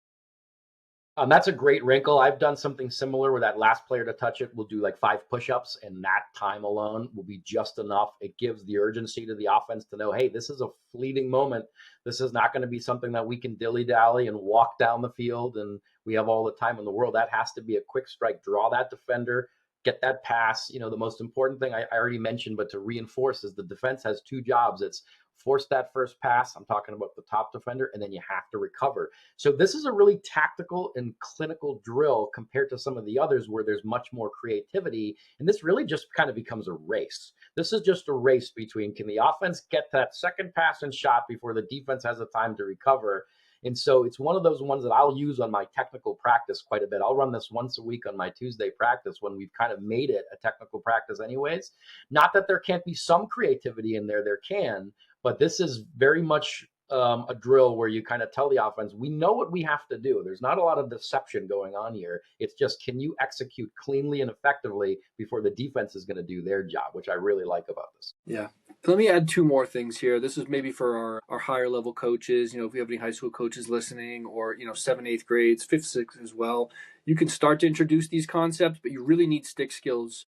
A: That's a great wrinkle. I've done something similar where that last player to touch it will do like 5 push-ups, and that time alone will be just enough. It gives the urgency to the offense to know, hey, this is a fleeting moment. This is not going to be something that we can dilly-dally and walk down the field and we have all the time in the world. That has to be a quick strike. Draw that defender, get that pass. The most important thing I already mentioned, but to reinforce, is the defense has 2 jobs. It's force that first pass. I'm talking about the top defender, and then you have to recover. So this is a really tactical and clinical drill compared to some of the others where there's much more creativity. And this really just kind of becomes a race. This is just a race between, can the offense get that second pass and shot before the defense has the time to recover? And so it's one of those ones that I'll use on my technical practice quite a bit. I'll run this once a week on my Tuesday practice when we've kind of made it a technical practice anyways. Not that there can't be some creativity in there can, but this is very much a drill where you kind of tell the offense, we know what we have to do. There's not a lot of deception going on here. It's just, can you execute cleanly and effectively before the defense is going to do their job, which I really like about this.
B: Yeah. Let me add 2 more things here. This is maybe for our higher level coaches. If we have any high school coaches listening, or 7th, 8th grades, 5th, 6th as well, you can start to introduce these concepts, but you really need stick skills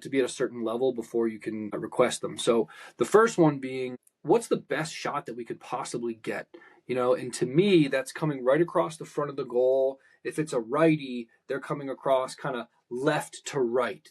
B: to be at a certain level before you can request them. So the first one being, what's the best shot that we could possibly get? And to me, that's coming right across the front of the goal. If it's a righty, they're coming across kind of left to right?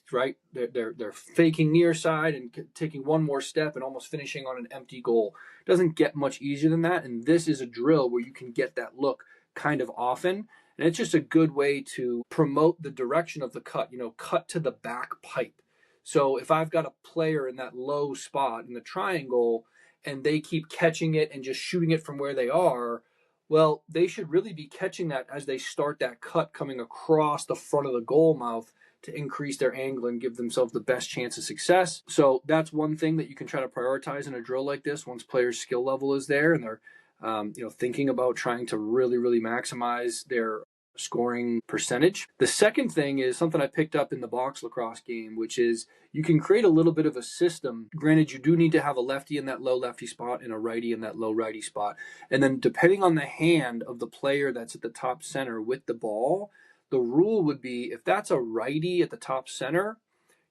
B: They're faking near side and taking one more step and almost finishing on an empty goal. It doesn't get much easier than that. And this is a drill where you can get that look kind of often. And it's just a good way to promote the direction of the cut, cut to the back pipe. So if I've got a player in that low spot in the triangle and they keep catching it and just shooting it from where they are, well, they should really be catching that as they start that cut coming across the front of the goal mouth to increase their angle and give themselves the best chance of success. So that's one thing that you can try to prioritize in a drill like this once players' skill level is there and they're thinking about trying to really, really maximize their scoring percentage. The second thing is something I picked up in the box lacrosse game, which is you can create a little bit of a system. Granted, you do need to have a lefty in that low lefty spot and a righty in that low righty spot. And then depending on the hand of the player that's at the top center with the ball, the rule would be if that's a righty at the top center,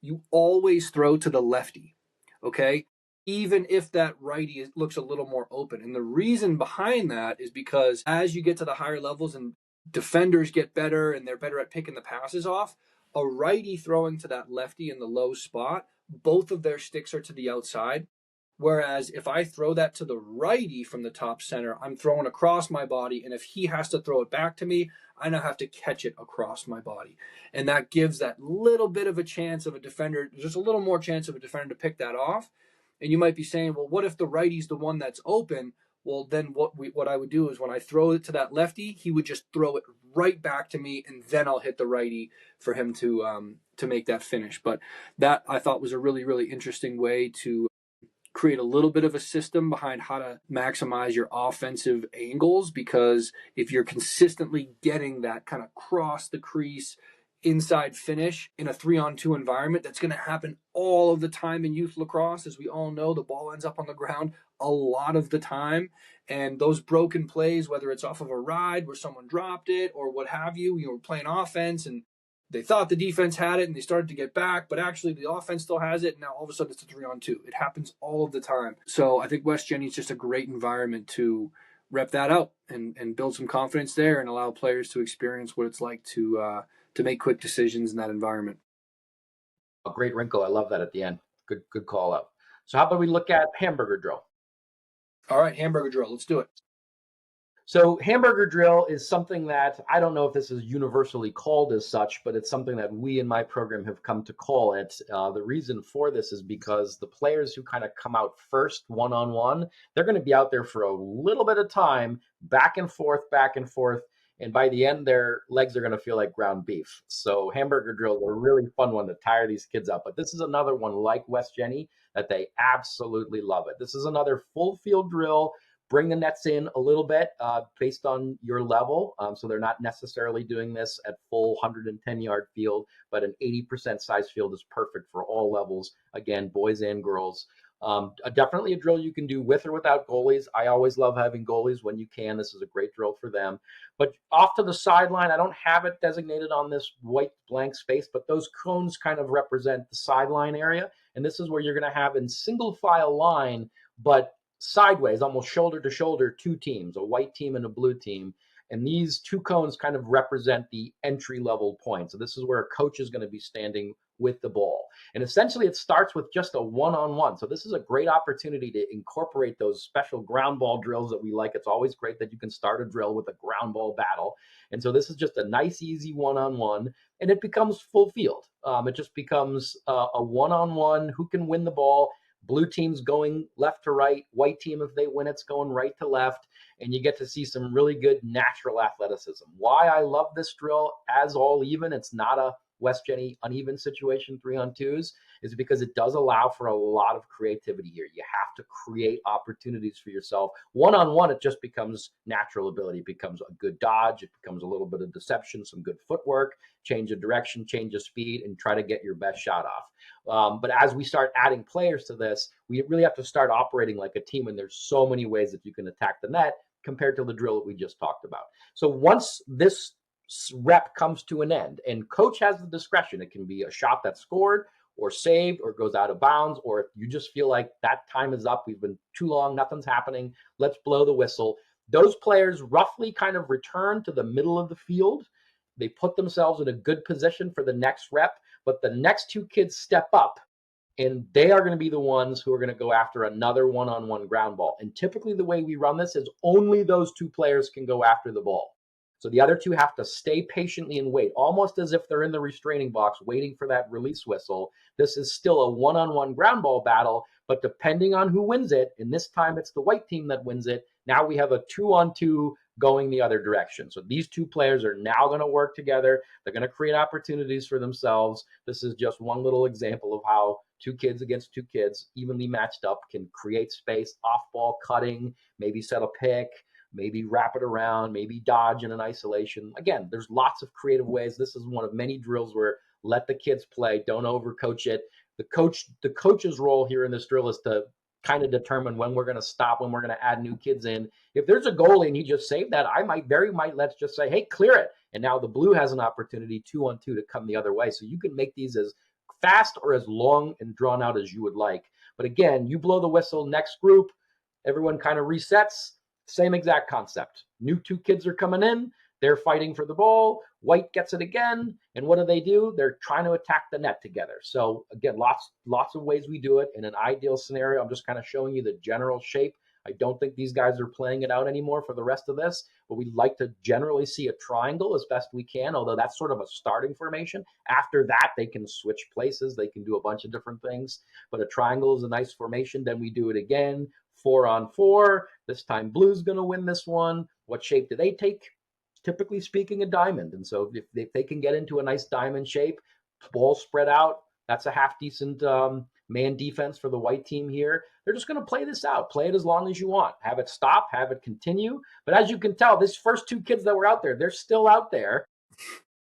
B: you always throw to the lefty, okay? Even if that righty looks a little more open. And the reason behind that is because as you get to the higher levels and defenders get better and they're better at picking the passes off, a righty throwing to that lefty in the low spot, both of their sticks are to the outside. Whereas if I throw that to the righty from the top center, I'm throwing across my body. And if he has to throw it back to me, I now have to catch it across my body. And that gives that little bit of a chance of a defender, just a little more chance of a defender to pick that off. And you might be saying, well, what if the righty's the one that's open? Well, then what I would do is when I throw it to that lefty, he would just throw it right back to me, and then I'll hit the righty for him to make that finish. But that I thought was a really, really interesting way to create a little bit of a system behind how to maximize your offensive angles, because if you're consistently getting that kind of cross the crease inside finish in a 3-on-2 environment, that's going to happen all of the time in youth lacrosse. As we all know, the ball ends up on the ground a lot of the time, and those broken plays, whether it's off of a ride where someone dropped it or what have you, you were playing offense and they thought the defense had it and they started to get back, but actually the offense still has it. And now all of a sudden it's a 3-on-2. It happens all of the time. So I think West Jenny is just a great environment to rep that out and build some confidence there and allow players to experience what it's like to make quick decisions in that environment.
A: A great wrinkle. I love that at the end. Good call out. So how about we look at hamburger drill?
B: All right, hamburger drill. Let's do it.
A: So hamburger drill is something that I don't know if this is universally called as such, but it's something that we in my program have come to call it. The reason for this is because the players who kind of come out first one-on-one, they're going to be out there for a little bit of time, back and forth, back and forth. And by the end, their legs are going to feel like ground beef. So hamburger drill is a really fun one to tire these kids up. But this is another one like West Jenny that they absolutely love it. This is another full field drill. Bring the nets in a little bit based on your level. So they're not necessarily doing this at full 110-yard field, but an 80% size field is perfect for all levels. Again, boys and girls. Definitely a drill you can do with or without goalies. I always love having goalies when you can. This is a great drill for them. But off to the sideline, I don't have it designated on this white blank space, but those cones kind of represent the sideline area. And this is where you're going to have in single file line, but sideways, almost shoulder to shoulder, two teams, a white team and a blue team. And these two cones kind of represent the entry level point. So this is where a coach is going to be standing with the ball. And essentially it starts with just a one-on-one. So this is a great opportunity to incorporate those special ground ball drills that we like. It's always great that you can start a drill with a ground ball battle. And so this is just a nice, easy one-on-one, and it becomes full field. It just becomes a one-on-one, who can win the ball. Blue team's going left to right. White team, if they win, it's going right to left. And you get to see some really good natural athleticism. Why I love this drill as all even, it's not a West Jenny uneven situation 3-on-2s, is because it does allow for a lot of creativity here. You have to create opportunities for yourself. One-on-one, it just becomes natural ability. It becomes a good dodge. It becomes a little bit of deception, some good footwork, change of direction, change of speed, and try to get your best shot off. But as we start adding players to this, we really have to start operating like a team, and there's so many ways that you can attack the net compared to the drill that we just talked about. So once this rep comes to an end, and coach has the discretion, it can be a shot that's scored or saved or goes out of bounds, or if you just feel like that time is up, we've been too long, nothing's happening, let's blow the whistle. Those players roughly kind of return to the middle of the field. They put themselves in a good position for the next rep, but the next two kids step up, and they are going to be the ones who are going to go after another one-on-one ground ball. And typically the way we run this is only those two players can go after the ball. So the other two have to stay patiently and wait, almost as if they're in the restraining box waiting for that release whistle. This is still a one-on-one ground ball battle, but depending on who wins it, and this time it's the white team that wins it, now we have a 2-on-2 going the other direction. So these two players are now going to work together. They're going to create opportunities for themselves. This is just one little example of how two kids against two kids, evenly matched up, can create space, off-ball cutting, maybe set a pick, maybe wrap it around, maybe dodge in an isolation. Again, there's lots of creative ways. This is one of many drills where let the kids play, don't overcoach it. The coach's role here in this drill is to kind of determine when we're going to stop, when we're going to add new kids in. If there's a goalie and he just saved that, I might let's just say, hey, clear it. And now the blue has an opportunity 2-on-2 to come the other way. So you can make these as fast or as long and drawn out as you would like. But again, you blow the whistle, next group, everyone kind of resets. Same exact concept. New two kids are coming in. They're fighting for the ball. White gets it again. And what do? They're trying to attack the net together. So again, lots of ways we do it. In an ideal scenario, I'm just kind of showing you the general shape. I don't think these guys are playing it out anymore for the rest of this, but we'd like to generally see a triangle as best we can, although that's sort of a starting formation. After that, they can switch places. They can do a bunch of different things, but a triangle is a nice formation. Then we do it again, 4-on-4. This time blue's going to win this one. What shape do they take? Typically speaking, a diamond. And so if they can get into a nice diamond shape, ball spread out, that's a half decent man defense for the white team here. They're just going to play this out. Play it as long as you want. Have it stop, have it continue. But as you can tell, this first two kids that were out there, they're still out there.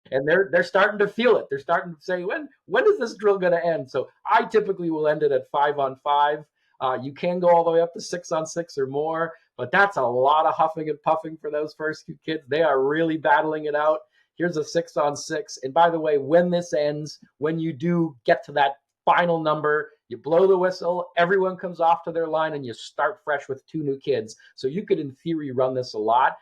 A: And they're starting to feel it. They're starting to say, when is this drill going to end? So I typically will end it at 5-on-5. You can go all the way up to 6-on-6 or more, but that's a lot of huffing and puffing for those first two kids. They are really battling it out. Here's a 6-on-6. And by the way, when this ends, when you do get to that final number, You blow the whistle, everyone comes off to their line, and you start fresh with 2 new kids. So you could, in theory, run this a lot.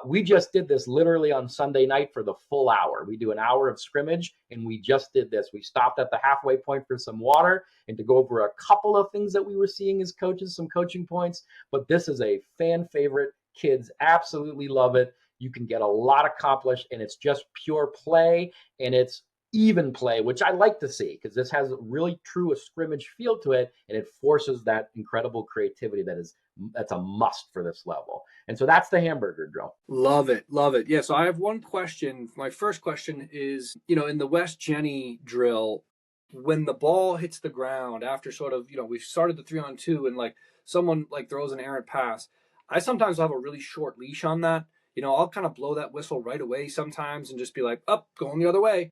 A: We just did this literally on Sunday night for the full hour. We do an hour of scrimmage, and we just did this. We stopped at the halfway point for some water and to go over a couple of things that we were seeing as coaches, some coaching points. But this is a fan favorite. Kids absolutely love it. You can get a lot accomplished, and it's just pure play, and it's even play, which I like to see because this has really true a scrimmage feel to it, and it forces that incredible creativity that's a must for this level. And so that's the hamburger drill.
B: Love it. Love it. Yeah. So I have one question. My first question is, in the West Jenny drill, when the ball hits the ground after sort of, we've started the 3-on-2 and like someone like throws an errant pass, I sometimes have a really short leash on that. I'll kind of blow that whistle right away sometimes and just be like, up, going the other way.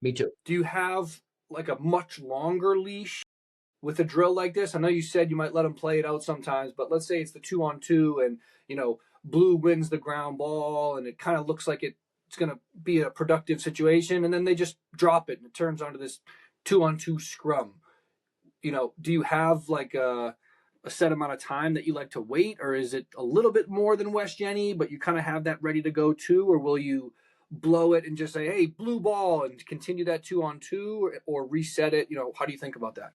A: Me too.
B: Do you have like a much longer leash with a drill like this? I know you said you might let them play it out sometimes, but let's say it's the 2-on-2 and, blue wins the ground ball and it kind of looks like it's going to be a productive situation. And then they just drop it and it turns onto this 2-on-2 scrum. Do you have like a set amount of time that you like to wait, or is it a little bit more than West Jenny, but you kind of have that ready to go too? Or will you blow it and just say, hey, blue ball, and continue that 2-on-2 or reset it? How do you think about that?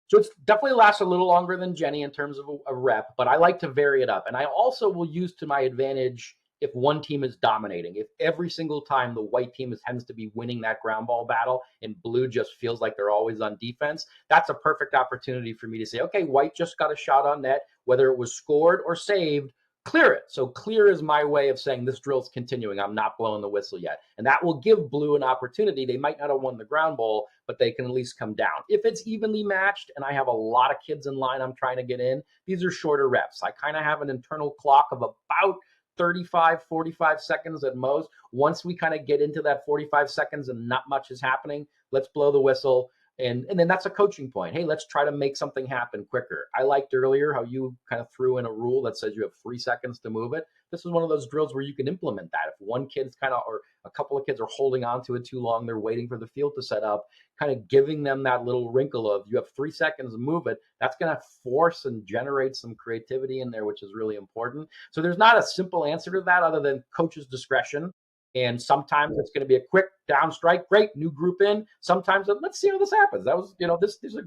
A: So it's definitely lasts a little longer than Jenny in terms of a rep, but I like to vary it up. And I also will use to my advantage if one team is dominating. If every single time the white team tends to be winning that ground ball battle and blue just feels like they're always on defense, that's a perfect opportunity for me to say, okay, white just got a shot on net, whether it was scored or saved, clear it. So clear is my way of saying this drill's continuing. I'm not blowing the whistle yet. And that will give blue an opportunity. They might not have won the ground ball, but they can at least come down. If it's evenly matched and I have a lot of kids in line I'm trying to get in, these are shorter reps. I kind of have an internal clock of about 35, 45 seconds at most. Once we kind of get into that 45 seconds and not much is happening, let's blow the whistle. And then that's a coaching point. Hey, let's try to make something happen quicker. I liked earlier how you kind of threw in a rule that says you have 3 seconds to move it. This is one of those drills where you can implement that. If one kid's kind of, or a couple of kids are holding on to it too long, they're waiting for the field to set up, kind of giving them that little wrinkle of you have 3 seconds to move it. That's going to force and generate some creativity in there, which is really important. So there's not a simple answer to that other than coach's discretion. And sometimes it's going to be a quick down strike. Great, new group in. Sometimes let's see how this happens. That was,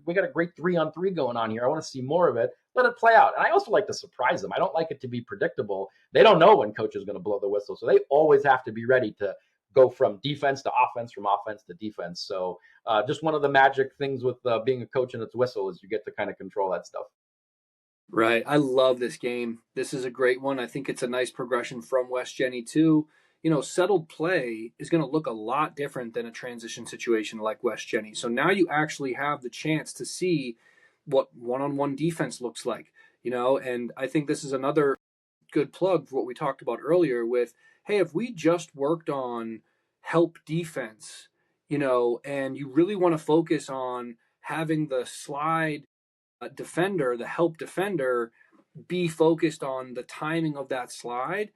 A: we got a great 3-on-3 going on here. I want to see more of it. Let it play out. And I also like to surprise them. I don't like it to be predictable. They don't know when coach is going to blow the whistle. So they always have to be ready to go from defense to offense, from offense to defense. So just one of the magic things with being a coach and its whistle is you get to kind of control that stuff.
B: Right. I love this game. This is a great one. I think it's a nice progression from West Jenny too. Settled play is going to look a lot different than a transition situation like West Jenny. So now you actually have the chance to see what one-on-one defense looks like, and I think this is another good plug for what we talked about earlier with, hey, if we just worked on help defense, and you really want to focus on having the slide defender, the help defender, be focused on the timing of that slide,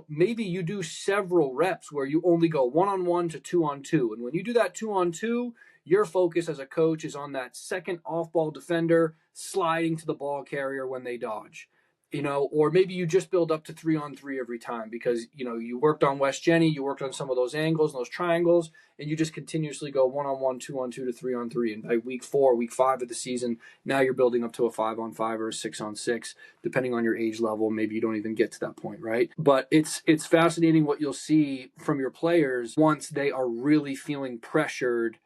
B: maybe you do several reps where you only go 1-on-1 to 2-on-2. And when you do that 2-on-2, your focus as a coach is on that second off-ball defender sliding to the ball carrier when they dodge. Or maybe you just build up to 3-on-3 every time because, you worked on West Jenny, you worked on some of those angles and those triangles, and you just continuously go 1-on-1, 2-on-2 to 3-on-3. And by week 4, week 5 of the season, now you're building up to a 5-on-5 or a 6-on-6, depending on your age level. Maybe you don't even get to that point, right? But it's fascinating what you'll see from your players once they are really feeling pressured.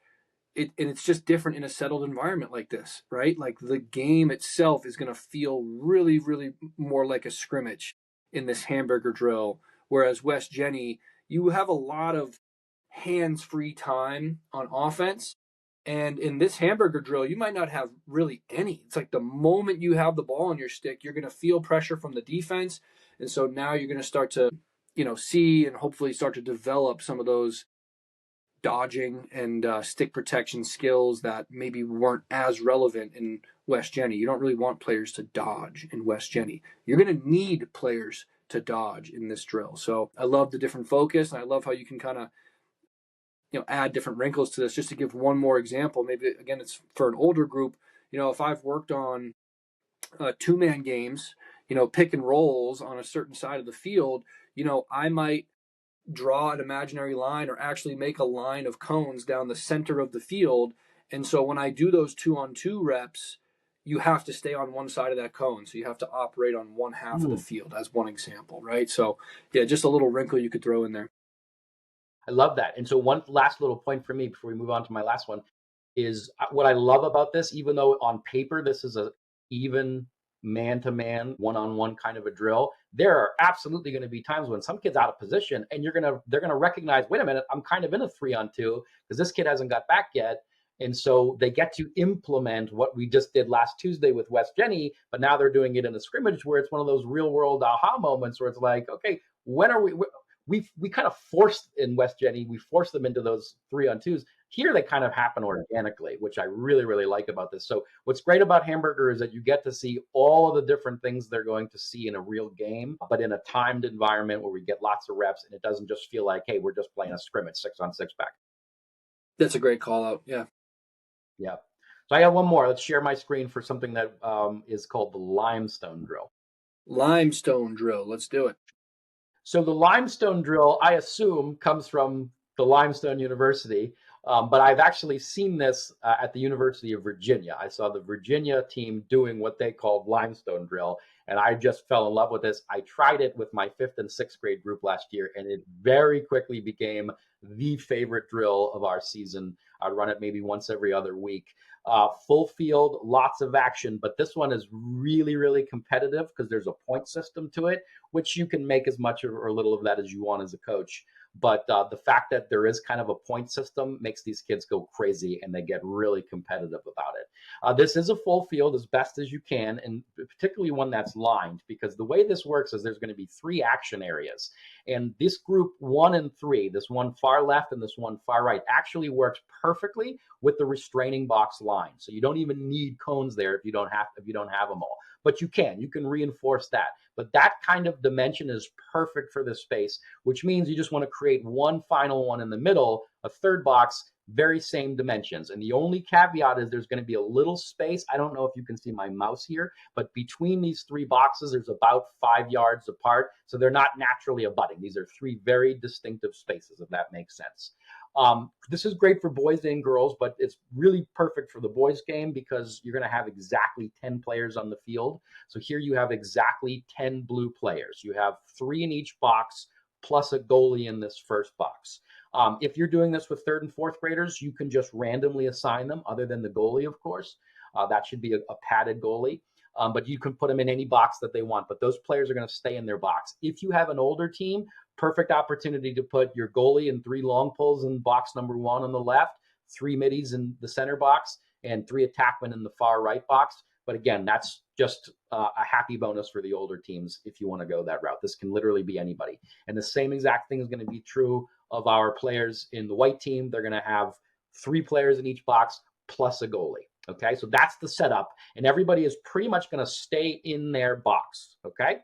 B: And it's just different in a settled environment like this, right? Like the game itself is going to feel really, really more like a scrimmage in this hamburger drill. Whereas West Jenny, you have a lot of hands-free time on offense. And in this hamburger drill, you might not have really any. It's like the moment you have the ball on your stick, you're going to feel pressure from the defense. And so now you're going to start to, see and hopefully start to develop some of those dodging and stick protection skills that maybe weren't as relevant in West Jenny. You don't really want players to dodge in West Jenny. You're going to need players to dodge in this drill. So I love the different focus, and I love how you can kind of add different wrinkles to this. Just to give one more example, maybe again it's for an older group. If I've worked on two-man games, pick and rolls on a certain side of the field, I might draw an imaginary line or actually make a line of cones down the center of the field. And so when I do those 2-on-2 reps, you have to stay on one side of that cone. So you have to operate on one half of the field as one example, right? So yeah, just a little wrinkle you could throw in there.
A: I love that. And so one last little point for me before we move on to my last one is what I love about this, even though on paper this is a even man-to-man, one-on-one kind of a drill, there are absolutely going to be times when some kid's out of position and they're gonna recognize, wait a minute, I'm kind of in a 3-on-2 because this kid hasn't got back yet. And so they get to implement what we just did last Tuesday with West Jenny, but now they're doing it in a scrimmage where it's one of those real world aha moments where it's like, okay, when are we kind of forced in West Jenny, we forced them into those 3-on-2s. Here they kind of happen organically, which I really, really like about this. So what's great about Hamburger is that you get to see all of the different things they're going to see in a real game, but in a timed environment where we get lots of reps and it doesn't just feel like, hey, we're just playing a scrimmage 6-on-6 back.
B: That's a great call out. Yeah.
A: Yeah. So I got one more. Let's share my screen for something that is called the limestone drill.
B: Limestone drill. Let's do it.
A: So the limestone drill, I assume, comes from the Limestone University, but I've actually seen this at the University of Virginia. I saw the Virginia team doing what they called limestone drill, and I just fell in love with this. I tried it with my 5th and 6th grade group last year, and it very quickly became the favorite drill of our season. I'd run it maybe once every other week. Full field, lots of action, but this one is really, really competitive because there's a point system to it, which you can make as much or little of that as you want as a coach. But the fact that there is kind of a point system makes these kids go crazy and they get really competitive about it. This is a full field as best as you can, and particularly one that's lined, because the way this works is there's going to be 3 action areas. And this group 1 and 3, this one far left and this one far right, actually works perfectly with the restraining box line. So you don't even need cones there if you don't have them all. But you can reinforce that. But that kind of dimension is perfect for this space, which means you just want to create one final one in the middle, a third box, very same dimensions. And the only caveat is there's going to be a little space. I don't know if you can see my mouse here, but between these 3 boxes, there's about 5 yards apart. So they're not naturally abutting. These are 3 very distinctive spaces, if that makes sense. This is great for boys and girls, but it's really perfect for the boys game because you're going to have exactly 10 players on the field. So here you have exactly 10 blue players. You have 3 in each box plus a goalie in this first box. If you're doing this with 3rd and 4th graders, you can just randomly assign them, other than the goalie, of course. That should be a padded goalie. But you can put them in any box that they want. But those players are going to stay in their box. If you have an older team, perfect opportunity to put your goalie and 3 long pulls in box number 1 on the left, 3 middies in the center box, and 3 attackmen in the far right box. But again, that's just a happy bonus for the older teams if you want to go that route. This can literally be anybody. And the same exact thing is going to be true of our players in the white team. They're going to have 3 players in each box plus a goalie. Okay, so that's the setup, and everybody is pretty much going to stay in their box. Okay,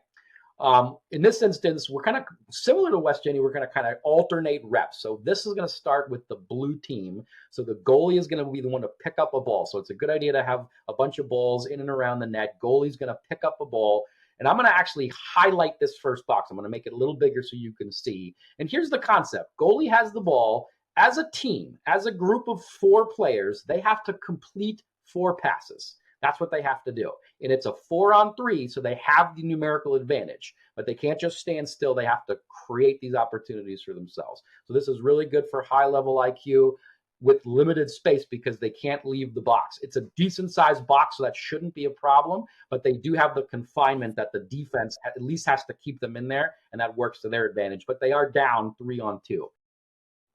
A: in this instance, we're kind of similar to West Jenny. We're going to kind of alternate reps. So this is going to start with the blue team. So the goalie is going to be the one to pick up a ball. So it's a good idea to have a bunch of balls in and around the net. Goalie's going to pick up a ball. And I'm going to actually highlight this first box. I'm going to make it a little bigger so you can see. And here's the concept. Goalie has the ball. As a team, as a group of 4 players, they have to complete 4 passes. That's what they have to do. And it's a 4-on-3, so they have the numerical advantage. But they can't just stand still. They have to create these opportunities for themselves. So this is really good for high-level IQ with limited space because they can't leave the box. It's a decent-sized box, so that shouldn't be a problem. But they do have the confinement that the defense at least has to keep them in there, and that works to their advantage. But they are down 3-on-2.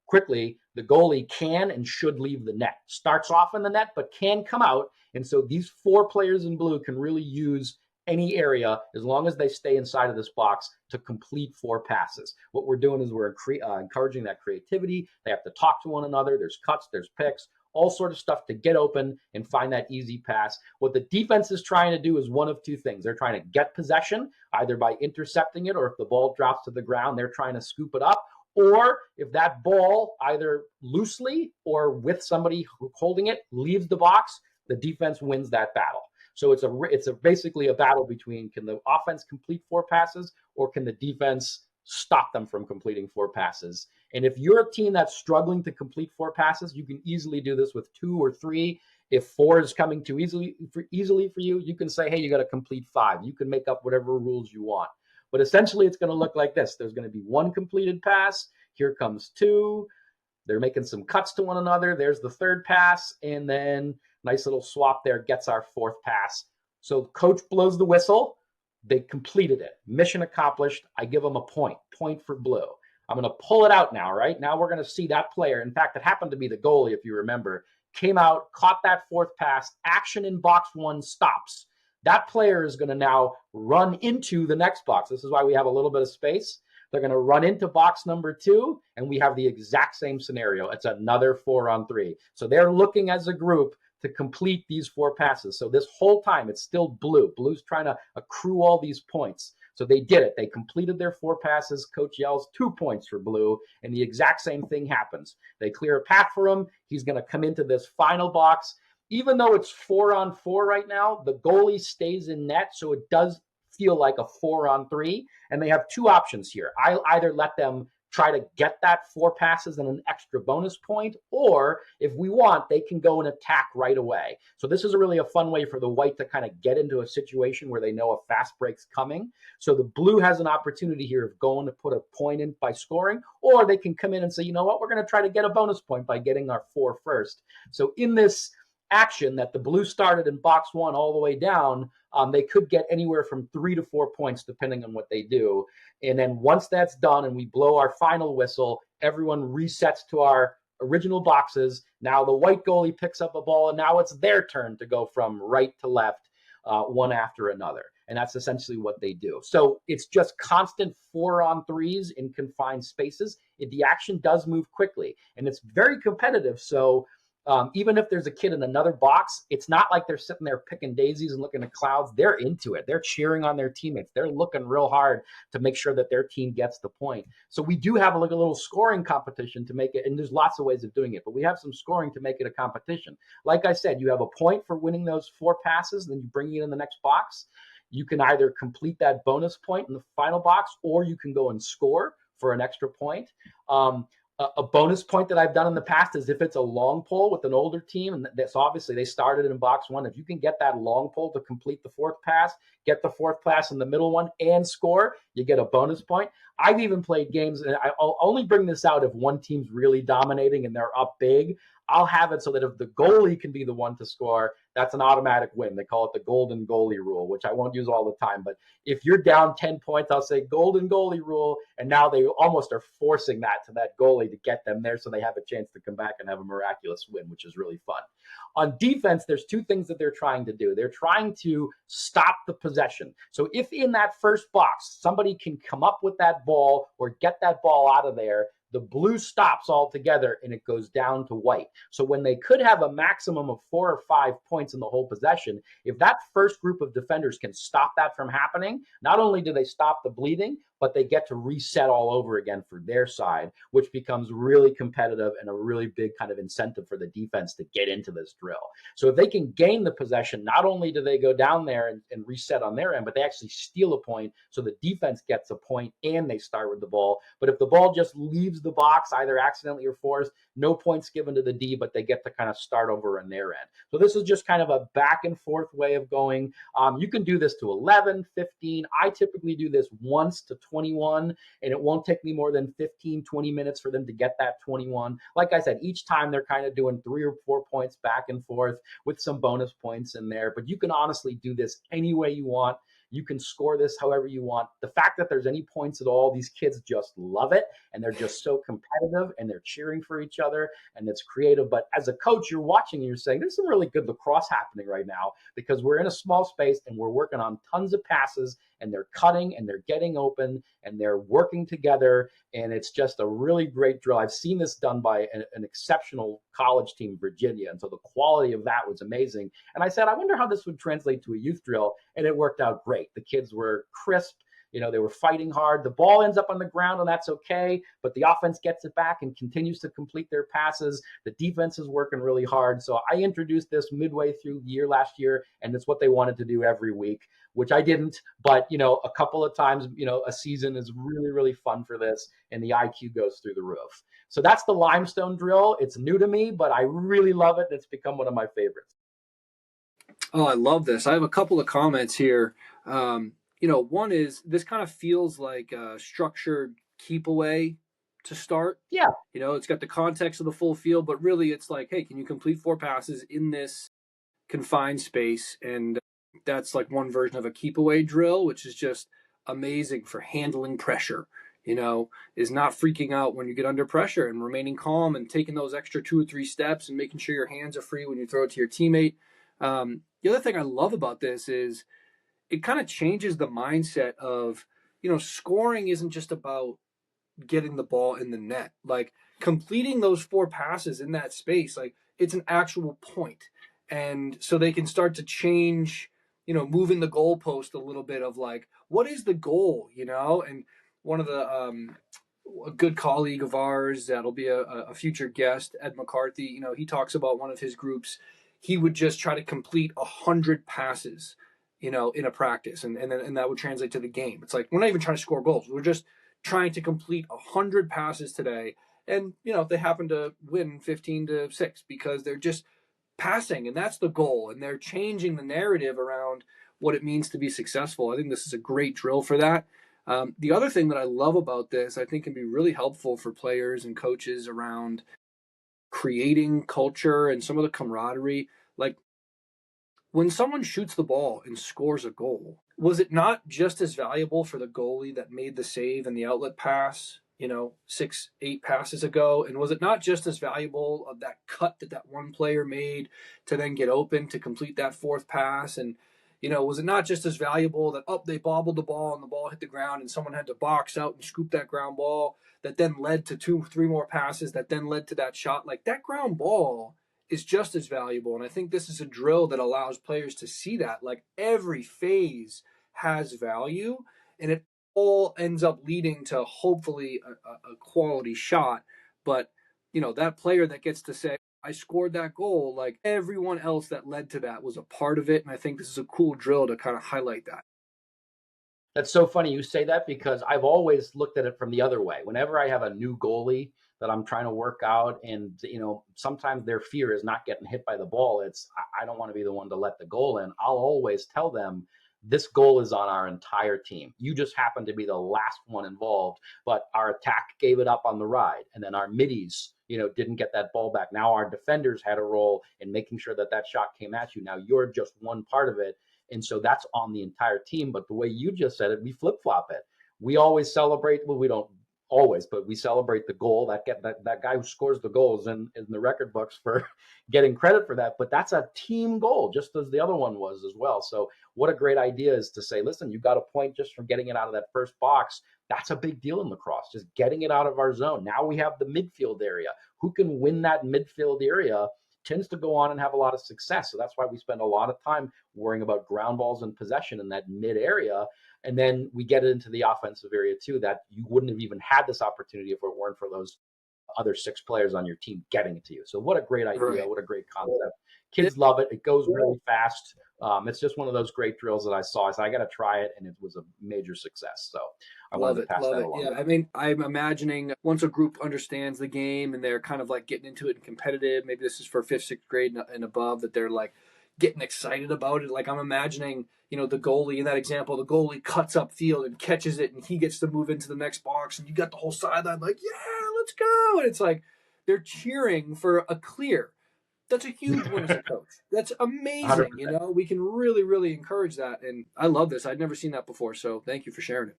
A: Quickly, the goalie can and should leave the net. Starts off in the net, but can come out. And so these 4 players in blue can really use any area as long as they stay inside of this box to complete 4 passes. What we're doing is we're encouraging that creativity. They have to talk to one another. There's cuts, there's picks, all sort of stuff to get open and find that easy pass. What the defense is trying to do is one of 2 things. They're trying to get possession, either by intercepting it, or if the ball drops to the ground, they're trying to scoop it up, Or if that ball, either loosely or with somebody holding it, leaves the box, the defense wins that battle. So it's basically a battle between, can the offense complete 4 passes, or can the defense stop them from completing 4 passes? And if you're a team that's struggling to complete 4 passes, you can easily do this with 2 or 3. If 4 is coming too easily for you, you can say, hey, you got to complete 5. You can make up whatever rules you want. But essentially, it's going to look like this. There's going to be 1 completed pass. Here comes 2. They're making some cuts to one another. There's the 3rd pass. And then nice little swap there, gets our 4th pass. So coach blows the whistle. They completed it. Mission accomplished. I give them a point for blue. I'm going to pull it out now, right? Now we're going to see that player. In fact, it happened to be the goalie, if you remember, came out, caught that 4th pass. Action in box 1 stops. That player is going to now run into the next box. This is why we have a little bit of space. They're going to run into box number 2, and we have the exact same scenario. It's another 4-on-3. So they're looking as a group to complete these 4 passes. So this whole time, it's still blue. Blue's trying to accrue all these points. So they did it. They completed their 4 passes. Coach yells 2 points for blue, and the exact same thing happens. They clear a path for him. He's going to come into this final box. Even though it's 4-on-4 right now, the goalie stays in net, so it does feel like a 4-on-3. And they have 2 options here. I'll either let them try to get that 4 passes and an extra bonus point, or if we want, they can go and attack right away. So this is really a fun way for the white to kind of get into a situation where they know a fast break's coming. So the blue has an opportunity here of going to put a point in by scoring, or they can come in and say, you know what, we're going to try to get a bonus point by getting our 4 first. So in this action that the blue started in box 1 all the way down, they could get anywhere from 3 to 4 points depending on what they do. And then once that's done and we blow our final whistle, everyone resets to our original boxes. Now the white goalie picks up a ball, and now it's their turn to go from right to left, one after another. And that's essentially what they do. So it's just constant 4-on-3s in confined spaces. The action does move quickly, and it's very competitive. So even if there's a kid in another box, it's not like they're sitting there picking daisies and looking at clouds. They're into it. They're cheering on their teammates. They're looking real hard to make sure that their team gets the point. So we do have a little scoring competition to make it, and there's lots of ways of doing it, but we have some scoring to make it a competition. Like I said, you have a point for winning those 4 passes, then you bring it in the next box. You can either complete that bonus point in the final box, or you can go and score for an extra point. A bonus point that I've done in the past is if it's a long pull with an older team, and that's obviously they started in box 1. If you can get that long pull to complete the 4th pass, get the 4th pass in the middle one and score, you get a bonus point. I've even played games, and I'll only bring this out if one team's really dominating and they're up big. I'll have it so that if the goalie can be the one to score, that's an automatic win. They call it the golden goalie rule, which I won't use all the time. But if you're down 10 points, I'll say golden goalie rule. And now they almost are forcing that to that goalie to get them there so they have a chance to come back and have a miraculous win, which is really fun. On defense, there's 2 things that they're trying to do. They're trying to stop the possession. So if in that first box, somebody can come up with that ball or get that ball out of there, the blue stops altogether and it goes down to white. So when they could have a maximum of 4 or 5 points in the whole possession, if that first group of defenders can stop that from happening, not only do they stop the bleeding, but they get to reset all over again for their side, which becomes really competitive and a really big kind of incentive for the defense to get into this drill. So if they can gain the possession, not only do they go down there and reset on their end, but they actually steal a point. So the defense gets a point and they start with the ball. But if the ball just leaves the box, either accidentally or forced, no points given to the D, but they get to kind of start over on their end. So this is just kind of a back and forth way of going. You can do this to 11, 15. I typically do this once to 21, and it won't take me more than 15, 20 minutes for them to get that 21. Like I said, each time they're kind of doing 3 or 4 points back and forth with some bonus points in there. But you can honestly do this any way you want. You can score this however you want. The fact that there's any points at all, these kids just love it, and they're just so competitive, and they're cheering for each other, and it's creative. But as a coach, you're watching and you're saying, there's some really good lacrosse happening right now because we're in a small space and we're working on tons of passes, and they're cutting and they're getting open and they're working together, and it's just a really great drill. I've seen this done by an exceptional college team, Virginia, and so the quality of that was amazing. And I said, I wonder how this would translate to a youth drill, and it worked out great. The kids were crisp. They were fighting hard. The ball ends up on the ground, and that's okay, but the offense gets it back and continues to complete their passes. The defense is working really hard. So I introduced this midway through the year last year, and it's what they wanted to do every week, which I didn't. But, a couple of times, a season is really, really fun for this, and the IQ goes through the roof. So that's the limestone drill. It's new to me, but I really love it. It's become one of my favorites.
B: Oh, I love this. I have a couple of comments here. One is this kind of feels like a structured keep away to start.
A: Yeah.
B: It's got the context of the full field, but really it's like, hey, can you complete 4 passes in this confined space? And that's like one version of a keep away drill, which is just amazing for handling pressure. Is not freaking out when you get under pressure and remaining calm and taking those extra 2 or 3 steps and making sure your hands are free when you throw it to your teammate. The other thing I love about this is it kind of changes the mindset of, scoring isn't just about getting the ball in the net. Like completing those 4 passes in that space, like it's an actual point. And so they can start to change, moving the goalpost a little bit of like, what is the goal, And one of the, a good colleague of ours that'll be a future guest, Ed McCarthy, he talks about one of his groups. He would just try to complete 100 passes, in a practice, and that would translate to the game. It's like we're not even trying to score goals; we're just trying to complete 100 passes today, and they happen to win 15-6 because they're just passing, and that's the goal, and they're changing the narrative around what it means to be successful. I think this is a great drill for that. The other thing that I love about this, I think, can be really helpful for players and coaches around creating culture and some of the camaraderie. Like when someone shoots the ball and scores a goal, was it not just as valuable for the goalie that made the save and the outlet pass, 6, 8 passes ago? And was it not just as valuable of that cut that one player made to then get open to complete that 4th pass? And, was it not just as valuable that, they bobbled the ball and the ball hit the ground and someone had to box out and scoop that ground ball that then led to 2, 3 more passes that then led to that shot? Like that ground ball is just as valuable. And I think this is a drill that allows players to see that. Like every phase has value, and it all ends up leading to hopefully a quality shot. But, that player that gets to say, I scored that goal, like everyone else that led to that was a part of it. And I think this is a cool drill to kind of highlight that.
A: That's so funny you say that because I've always looked at it from the other way. Whenever I have a new goalie that I'm trying to work out, and sometimes their fear is not getting hit by the ball. It's I don't want to be the one to let the goal in. I'll always tell them this goal is on our entire team. You just happen to be the last one involved, but our attack gave it up on the ride, and then our middies, didn't get that ball back. Now our defenders had a role in making sure that shot came at you. Now you're just one part of it. And so that's on the entire team. But the way you just said it, we flip flop it. We always celebrate. Well, we don't always, but we celebrate the goal. That guy who scores the goals in the record books for getting credit for that. But that's a team goal, just as the other one was as well. So what a great idea is to say, listen, you got a point just from getting it out of that first box. That's a big deal in lacrosse, just getting it out of our zone. Now we have the midfield area. Who can win that midfield area tends to go on and have a lot of success. So that's why we spend a lot of time worrying about ground balls and possession in that mid area. And then we get it into the offensive area too, that you wouldn't have even had this opportunity if it weren't for those other 6 players on your team getting it to you. So what a great idea. Right. What a great concept. Kids love it. It goes really fast. It's just one of those great drills that I saw. I said, I got to try it. And it was a major success. So I wanted to pass that along.
B: Yeah. I mean, I'm imagining once a group understands the game and they're kind of like getting into it and competitive, maybe this is for 5th, 6th grade and above, that they're like getting excited about it. Like I'm imagining, the goalie in that example, the goalie cuts up field and catches it and he gets to move into the next box and you got the whole sideline like, yeah, let's go. And it's like they're cheering for a clear. That's a huge win as a coach. That's amazing. 100%. We can really, really encourage that. And I love this. I'd never seen that before. So thank you for sharing it.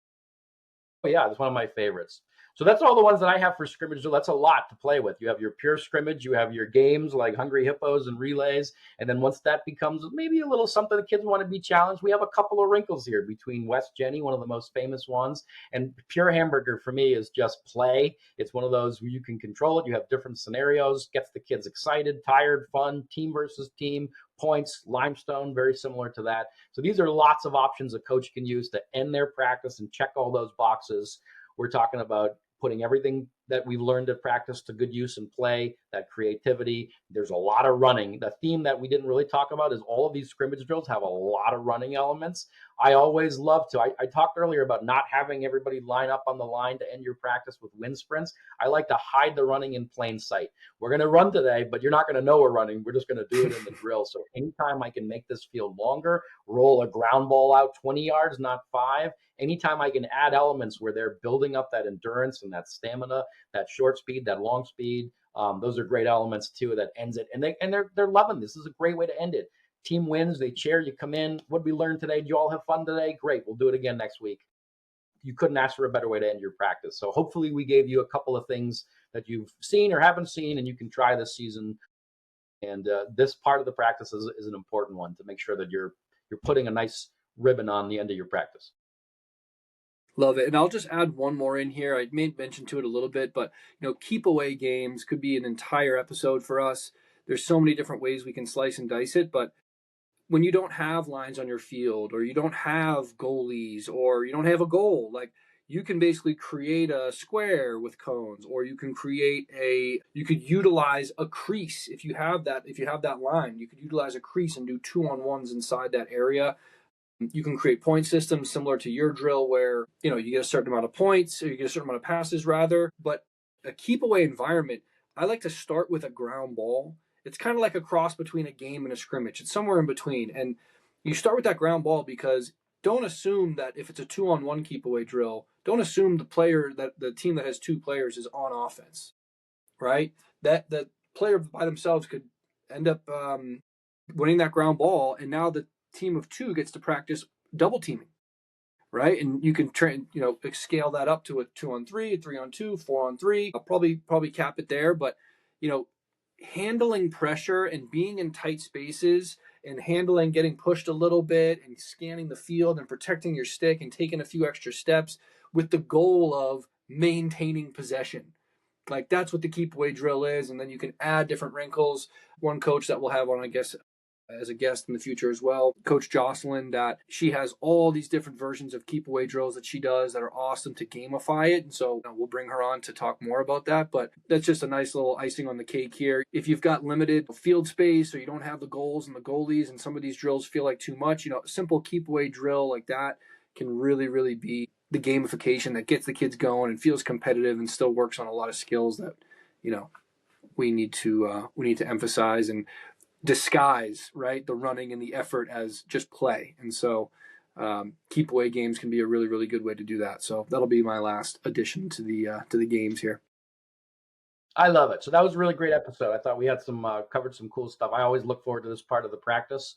A: Oh, yeah, it's one of my favorites. So that's all the ones that I have for scrimmage. That's a lot to play with. You have your pure scrimmage, you have your games like Hungry Hippos and relays. And then once that becomes maybe a little something the kids want to be challenged, we have a couple of wrinkles here between West Jenny, one of the most famous ones, and Pure Hamburger for me is just play. It's one of those where you can control it. You have different scenarios, gets the kids excited, tired, fun, team versus team, points, limestone, very similar to that. So these are lots of options a coach can use to end their practice and check all those boxes. We're talking about putting everything that we've learned at practice to good use and play, that creativity. There's a lot of running. The theme that we didn't really talk about is all of these scrimmage drills have a lot of running elements. I always love to. I talked earlier about not having everybody line up on the line to end your practice with wind sprints. I like to hide the running in plain sight. We're going to run today, but you're not going to know we're running. We're just going to do it in the drill. So anytime I can make this field longer, roll a ground ball out 20 yards, not 5, anytime I can add elements where they're building up that endurance and that stamina, that short speed, that long speed, those are great elements too. That ends it, and they're loving this. This is a great way to end it. Team wins, they cheer, you come in. What did we learn today? Did you all have fun today? Great, we'll do it again next week. You couldn't ask for a better way to end your practice. So hopefully we gave you a couple of things that you've seen or haven't seen, and you can try this season. And this part of the practice is an important one to make sure that you're putting a nice ribbon on the end of your practice.
B: Love it. And I'll just add one more in here. I made mention to it a little bit, but keep away games could be an entire episode for us. There's so many different ways we can slice and dice it, but when you don't have lines on your field, or you don't have goalies, or you don't have a goal, like, you can basically create a square with cones, or you can you could utilize a crease. If you have that line, you could utilize a crease and do 2-on-1s inside that area. You can create point systems similar to your drill where, you get a certain amount of points, or you get a certain amount of passes rather. But a keep away environment, I like to start with a ground ball. It's kind of like a cross between a game and a scrimmage. It's somewhere in between. And you start with that ground ball because don't assume that if it's a 2-on-1 keep away drill, don't assume the team that has 2 players is on offense, right? That the player by themselves could end up winning that ground ball, and now the team of 2 gets to practice double teaming, right? And you can scale that up to a 2-on-3, a 3-on-2, 4-on-3. I'll probably cap it there, but handling pressure and being in tight spaces and handling getting pushed a little bit and scanning the field and protecting your stick and taking a few extra steps with the goal of maintaining possession. Like, that's what the keep away drill is. And then you can add different wrinkles. One coach that we'll have on, I guess, as a guest in the future as well, Coach Jocelyn, that she has all these different versions of keep away drills that she does that are awesome to gamify it. And so we'll bring her on to talk more about that. But that's just a nice little icing on the cake here. If you've got limited field space, or you don't have the goals and the goalies, and some of these drills feel like too much, a simple keep away drill like that can really, really be the gamification that gets the kids going and feels competitive and still works on a lot of skills that, we need to emphasize and disguise, right, the running and the effort as just play. And so keep away games can be a really, really good way to do that. So that'll be my last addition to the games here.
A: I love it. So that was a really great episode. I thought we had covered some cool stuff. I always look forward to this part of the practice.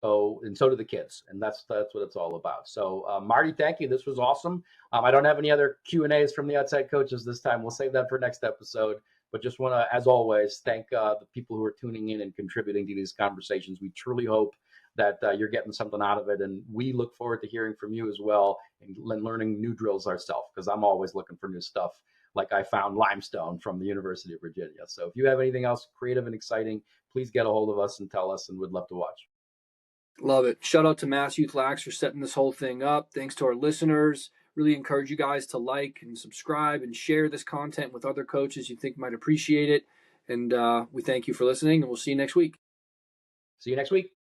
A: So do the kids, and that's what it's all about. So Marty, thank you. This was awesome. I don't have any other Q&As from the outside coaches this time. We'll save that for next episode. But just want to, as always, thank the people who are tuning in and contributing to these conversations. We truly hope that you're getting something out of it. And we look forward to hearing from you as well and learning new drills ourselves, because I'm always looking for new stuff, like I found limestone from the University of Virginia. So if you have anything else creative and exciting, please get a hold of us and tell us, and we'd love to watch.
B: Love it. Shout out to Mass Youth Lax for setting this whole thing up. Thanks to our listeners. Really encourage you guys to like and subscribe and share this content with other coaches you think might appreciate it. And we thank you for listening, and we'll see you next week.
A: See you next week.